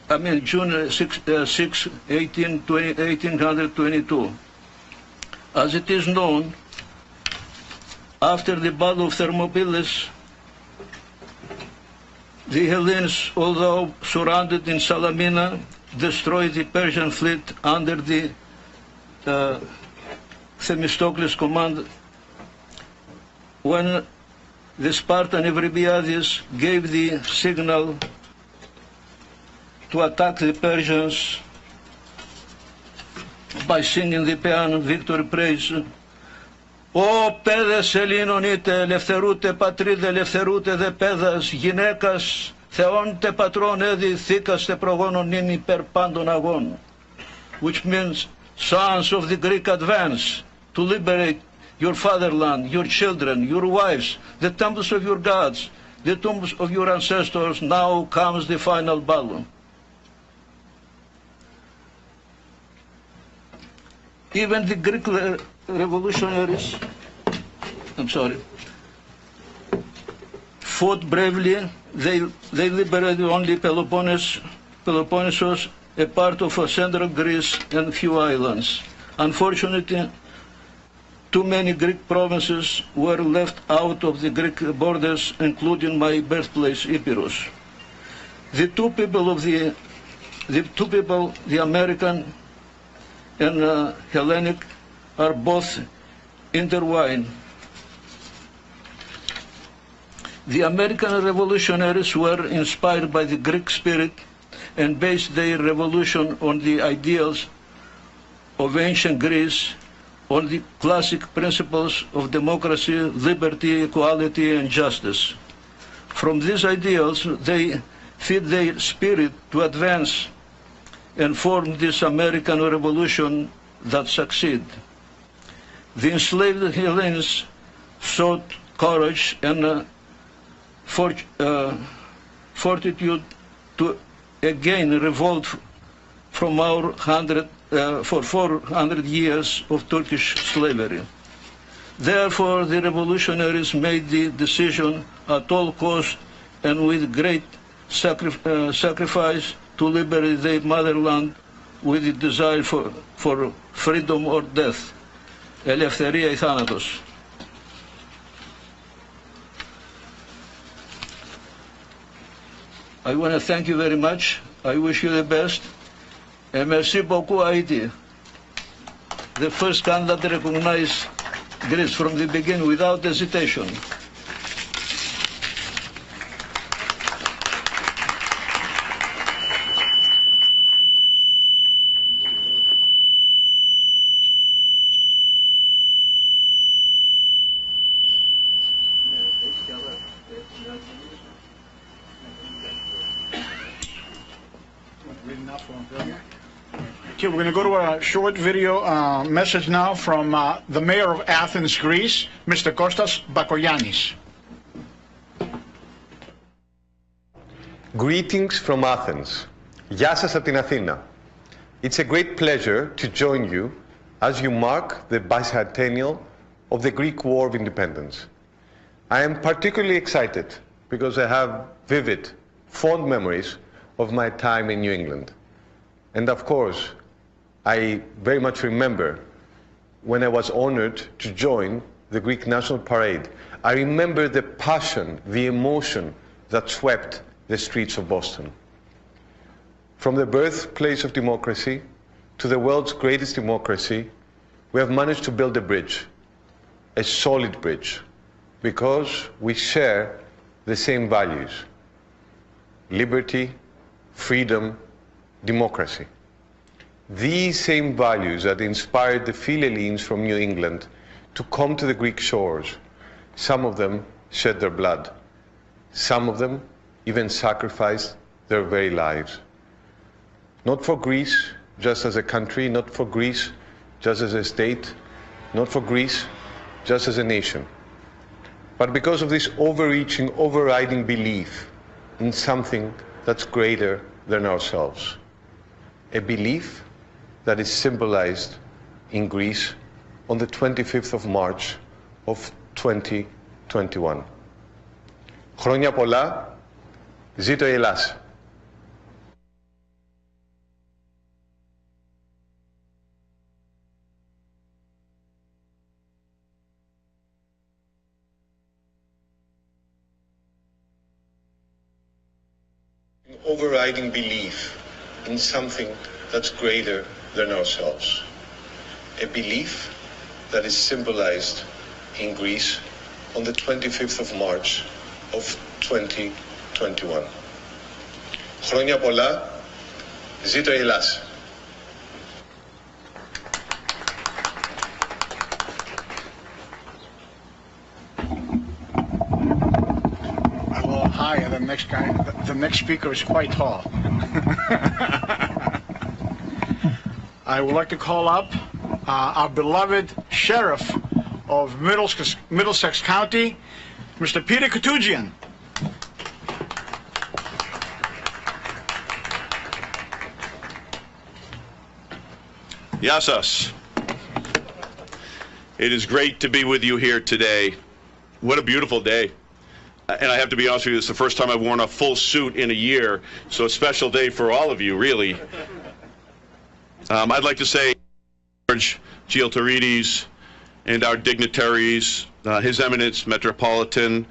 1822. As it is known, after the Battle of Thermopylae, the Hellenes, although surrounded in Salamina, destroyed the Persian fleet under the Themistocles' command. When the Spartan Eurybiades gave the signal to attack the Persians by singing the paean victory praise, «Ω παιδες Ελλήνων είτε ελευθερούτε πατρίδε ελευθερούτε δε παιδας γυναίκας θεών τε πατρών έδι θήκαστε προγόνων είναι υπερ πάντων αγών», which means sons of the Greek advance to liberate your fatherland, your children, your wives, the temples of your gods, the tombs of your ancestors. Now comes the final battle. Even the Greek revolutionaries, fought bravely. They liberated only Peloponnesos, a part of central Greece, and few islands. Unfortunately, too many Greek provinces were left out of the Greek borders, including my birthplace, Epirus. The two people, the American and Hellenic, are both intertwined. The American revolutionaries were inspired by the Greek spirit and based their revolution on the ideals of ancient Greece, on the classic principles of democracy, liberty, equality, and justice. From these ideals, they feed their spirit to advance and form this American revolution that succeed. The enslaved Hellenes showed courage and fortitude to again revolt from our 400 years of Turkish slavery. Therefore, the revolutionaries made the decision at all costs and with great sacrifice to liberate their motherland with the desire for freedom or death. Ελευθερία ή θάνατος. I want to thank you very much. I wish you the best. And merci beaucoup, Haiti, the first country that recognized Greece from the beginning without hesitation. Okay, we're going to go to a short video message now from the mayor of Athens, Greece, Mr. Kostas Bakoyannis. Greetings from Athens. Γεια σας από την Αθήνα. It's a great pleasure to join you as you mark the bicentennial of the Greek War of Independence. I am particularly excited because I have vivid, fond memories of my time in New England. And of course, I very much remember when I was honored to join the Greek national parade, I remember the passion, the emotion that swept the streets of Boston. From the birthplace of democracy to the world's greatest democracy, we have managed to build a bridge, a solid bridge, because we share the same values: liberty, freedom, democracy. These same values that inspired the Philhellenes from New England to come to the Greek shores. Some of them shed their blood. Some of them even sacrificed their very lives. Not for Greece just as a country, not for Greece just as a state, not for Greece just as a nation, but because of this overreaching, overriding belief in something that's greater than ourselves. A belief that is symbolized in Greece on the 25th of March of 2021. Χρόνια πολλά, ζήτω η Ελλάδα. Overriding belief in something that's greater than ourselves. A belief that is symbolized in Greece on the 25th of March of 2021. Χρόνια πολλά, ζήτω η Ελλάδα. A little higher. The next guy, the next speaker is quite tall. I would like to call up our beloved sheriff of Middlesex County, Mr. Peter Katugian. Yassas. It is great to be with you here today. What a beautiful day. And I have to be honest with you, it's the first time I've worn a full suit in a year, so a special day for all of you, really. I'd like to say George Gialturides and our dignitaries, His Eminence Metropolitan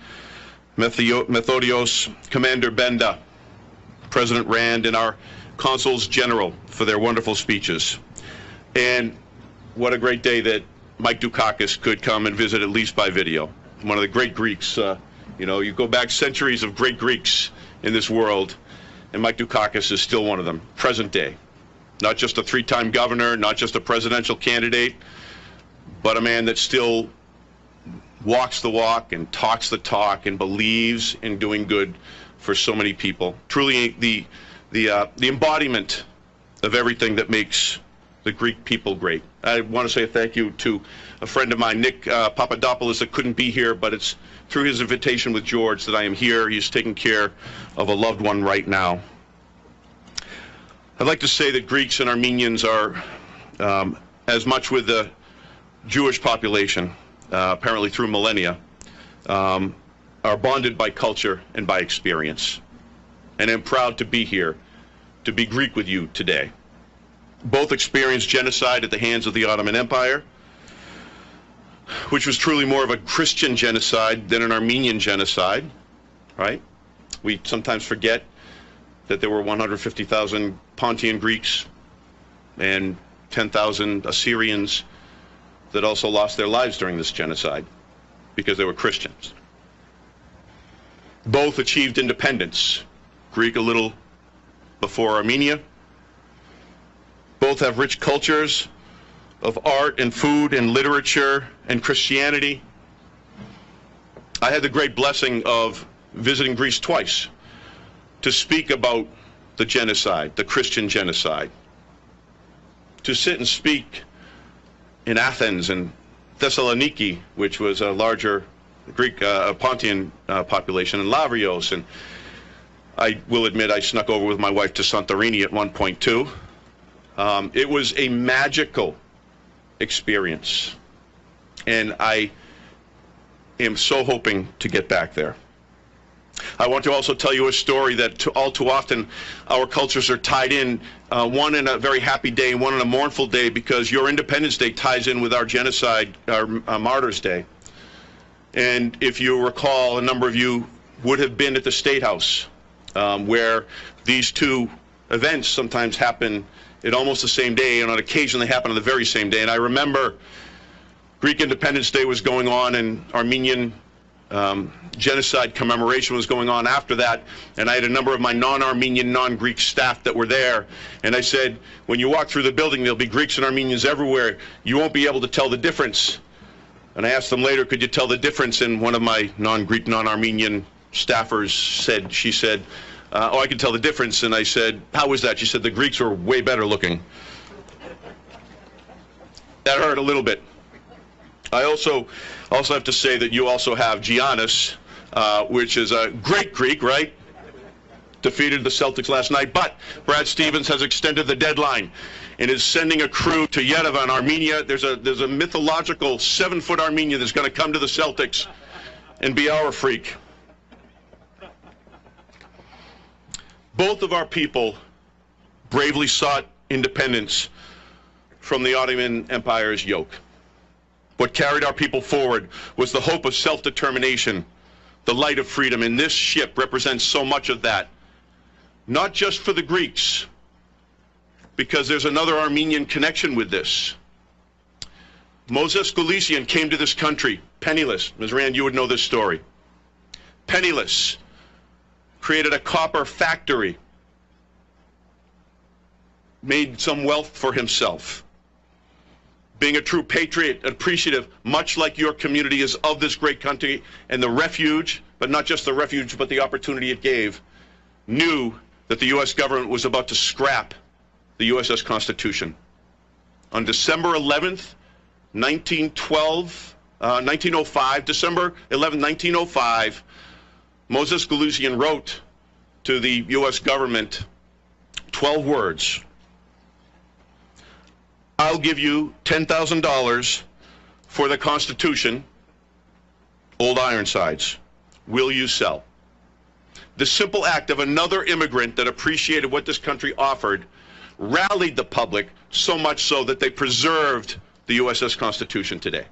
Methodios, Commander Benda, President Rand, and our consuls general for their wonderful speeches. And what a great day that Mike Dukakis could come and visit, at least by video. One of the great Greeks. You know, you go back centuries of great Greeks in this world, and Mike Dukakis is still one of them, present day. Not just a three-time governor, not just a presidential candidate, but a man that still walks the walk and talks the talk and believes in doing good for so many people. Truly the embodiment of everything that makes the Greek people great. I want to say a thank you to a friend of mine, Nick Papadopoulos, that couldn't be here, but it's through his invitation with George that I am here. He's taking care of a loved one right now. I'd like to say that Greeks and Armenians are, as much with the Jewish population, apparently through millennia, are bonded by culture and by experience. And I'm proud to be here, to be Greek with you today. Both experienced genocide at the hands of the Ottoman Empire, which was truly more of a Christian genocide than an Armenian genocide, right? We sometimes forget that there were 150,000 Pontian Greeks and 10,000 Assyrians that also lost their lives during this genocide because they were Christians. Both achieved independence, Greek a little before Armenia. Both have rich cultures of art and food and literature and Christianity. I had the great blessing of visiting Greece twice to speak about the genocide, the Christian genocide. To sit and speak in Athens and Thessaloniki, which was a larger Greek Pontian population, and Lavrios, and I will admit I snuck over with my wife to Santorini at one point too. It was a magical experience, and I am so hoping to get back there. I want to also tell you a story that all too often our cultures are tied in, one in a very happy day and one in a mournful day, because your Independence Day ties in with our genocide, our Martyrs' Day. And if you recall, a number of you would have been at the State House, where these two events sometimes happen at almost the same day, and on occasion they happen on the very same day. And I remember Greek Independence Day was going on, and Armenian genocide commemoration was going on after that, and I had a number of my non-Armenian, non-Greek staff that were there, and I said, when you walk through the building, there'll be Greeks and Armenians everywhere. You won't be able to tell the difference. And I asked them later, could you tell the difference? And one of my non-Greek, non-Armenian staffers said, she said, oh, I can tell the difference. And I said, how was that? She said, the Greeks were way better looking. That hurt a little bit. I also have to say that you also have Giannis, which is a great Greek, right? Defeated the Celtics last night, but Brad Stevens has extended the deadline and is sending a crew to Yerevan, Armenia. There's a mythological 7-foot Armenian that's going to come to the Celtics and be our freak. Both of our people bravely sought independence from the Ottoman Empire's yoke. What carried our people forward was the hope of self-determination, the light of freedom, and this ship represents so much of that. Not just for the Greeks, because there's another Armenian connection with this. Moses Galician came to this country penniless. Ms. Rand, you would know this story. Penniless. Created a copper factory. Made some wealth for himself. Being a true patriot, appreciative, much like your community is of this great country and the refuge, but not just the refuge, but the opportunity it gave, knew that the U.S. government was about to scrap the USS Constitution. On December 11th, 1905, December 11, 1905, Moses Galician wrote to the U.S. government 12 words. I'll give you $10,000 for the Constitution, Old Ironsides. Will you sell? The simple act of another immigrant that appreciated what this country offered rallied the public so much so that they preserved the USS Constitution today.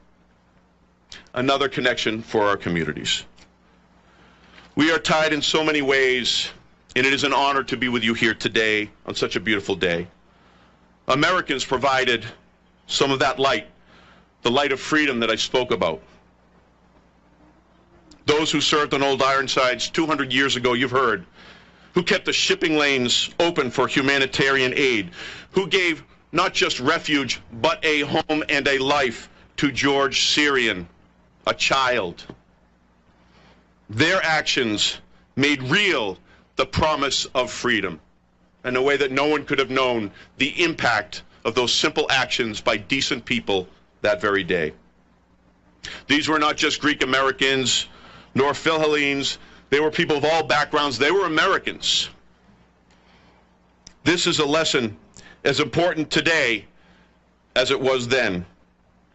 Another connection for our communities. We are tied in so many ways, and it is an honor to be with you here today on such a beautiful day. Americans provided some of that light, the light of freedom that I spoke about. Those who served on Old Ironsides 200 years ago, you've heard, who kept the shipping lanes open for humanitarian aid, who gave not just refuge, but a home and a life to George Syrian, a child. Their actions made real the promise of freedom in a way that no one could have known the impact of those simple actions by decent people that very day. These were not just Greek Americans, nor Phil-Hellenes. They were people of all backgrounds. They were Americans. This is a lesson as important today as it was then.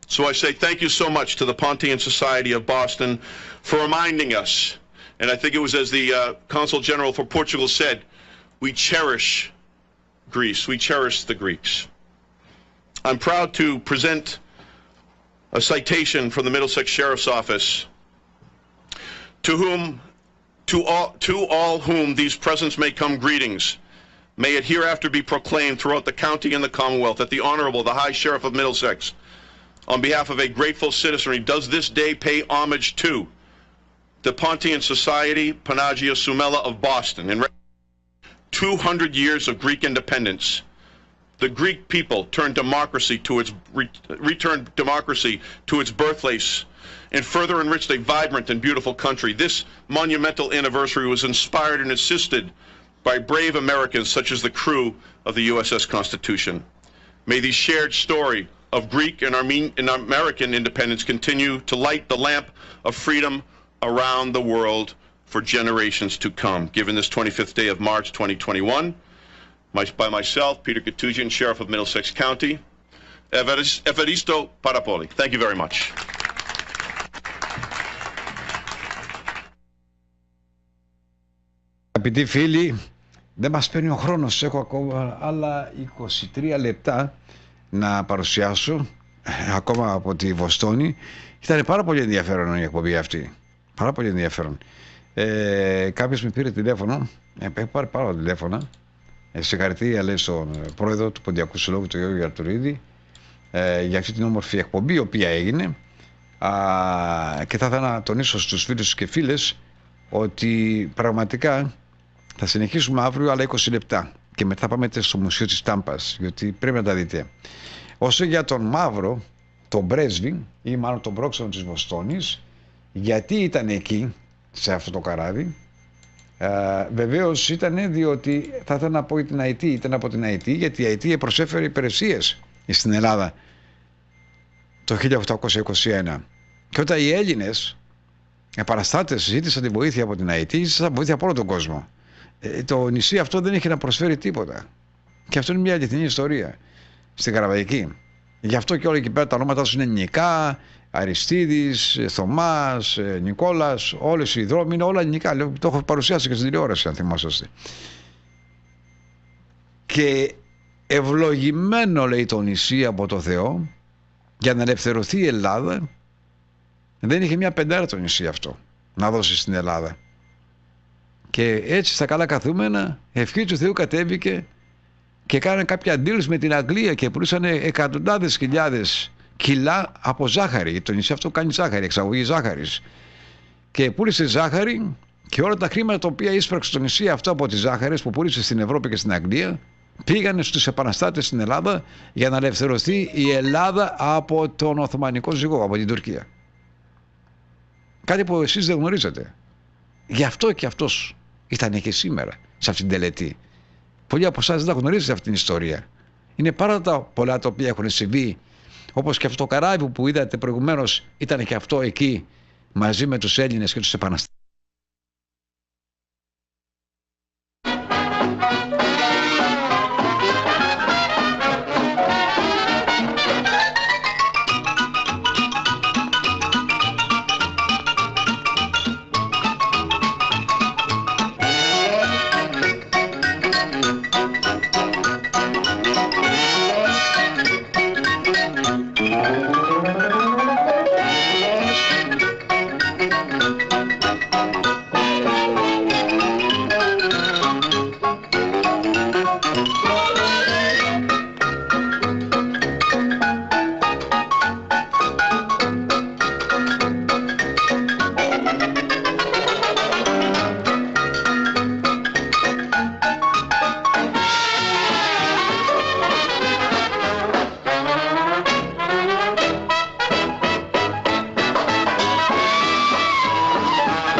So I say thank you so much to the Pontian Society of Boston for reminding us, and I think it was as the Consul General for Portugal said, we cherish Greece, we cherish the Greeks. I'm proud to present a citation from the Middlesex Sheriff's Office, to all whom these presents may come greetings. May it hereafter be proclaimed throughout the county and the Commonwealth that the Honorable, the High Sheriff of Middlesex, on behalf of a grateful citizenry, does this day pay homage to the Pontian Society, Panagea Sumela of Boston. In 200 years of Greek independence, the Greek people returned democracy to its birthplace and further enriched a vibrant and beautiful country. This monumental anniversary was inspired and assisted by brave Americans such as the crew of the USS Constitution. May the shared story of Greek and American independence continue to light the lamp of freedom around the world for generations to come. Given this 25th day of March 2021, by myself, Peter Katujian, Sheriff of Middlesex County, Evaristo Parapoli. Thank you very much. Αγαπητοί φίλοι, δεν μας παίρνει ο χρόνος, έχω ακόμα άλλα 23 λεπτά να παρουσιάσω ακόμα από τη Βοστόνη. Ήταν πάρα πολύ ενδιαφέρον η εκπομπή αυτή. Πάρα πολύ ενδιαφέρον. Κάποιος με πήρε τηλέφωνο, έχω πάρει πάρα τηλέφωνα. Συγχαρητήρια, λέει, στον πρόεδρο του Ποντιακού Συλλόγου, τον Γιαλτουριδη, για αυτή την όμορφη εκπομπή η οποία έγινε. Και θα ήθελα να τονίσω στους φίλους και φίλες ότι πραγματικά θα συνεχίσουμε αύριο άλλα 20 λεπτά και μετά πάμε στο μουσείο της Ταμπας, γιατί πρέπει να τα δείτε. Όσο για τον Μαύρο, τον πρέσβη ή μάλλον τον πρόξενο της Βοστόνης, γιατί ήταν εκεί σε αυτό το καράβι, βεβαίως ήταν διότι θα ήθελα να πω την ΑΕΤ, ήταν από την ΑΕΤ, γιατί η ΑΕΤ προσέφερε υπηρεσίες στην Ελλάδα το 1821. Και όταν οι Έλληνες επαναστάτες ζήτησαν τη βοήθεια από την ΑΕΤ, ζήτησαν βοήθεια από όλο τον κόσμο. Το νησί αυτό δεν είχε να προσφέρει τίποτα. Και αυτό είναι μια αληθινή ιστορία στην Καραβαϊκή. Γι' αυτό και όλοι εκεί πέρα τα ονόματα τους είναι ελληνικά, Αριστίδης, Θωμάς, Νικόλας, όλες οι δρόμοι είναι όλα ελληνικά. Το έχω παρουσιάσει και στην τηλεόραση, αν θυμόσαστε. Και ευλογημένο, λέει, το νησί από το Θεό για να ελευθερωθεί η Ελλάδα. Δεν είχε μια πεντάρα το νησί αυτό να δώσει στην Ελλάδα. Και έτσι στα καλά καθούμενα, ευχή του Θεού κατέβηκε και κάνανε κάποια αντίληψη με την Αγγλία και πουλούσαν εκατοντάδες χιλιάδες κιλά από ζάχαρη. Το νησί αυτό κάνει ζάχαρη, εξαγωγή ζάχαρης. Και πούλησε ζάχαρη και όλα τα χρήματα τα οποία ίσπραξε το νησί αυτό από τις ζάχαρες που πούλησε στην Ευρώπη και στην Αγγλία πήγανε στους επαναστάτες στην Ελλάδα για να ελευθερωθεί η Ελλάδα από τον Οθωμανικό ζυγό, από την Τουρκία. Κάτι που εσείς δεν γνωρίζετε. Γι' αυτό και αυτός ήταν και σήμερα σε αυτήν την τελετή. Πολλοί από εσάς δεν τα γνωρίζετε αυτήν την ιστορία. Είναι πάρα πολλά τα οποία έχουν συμβεί. Όπως και αυτό το καράβι που είδατε προηγουμένως ήταν και αυτό εκεί μαζί με τους Έλληνες και τους επαναστάτες.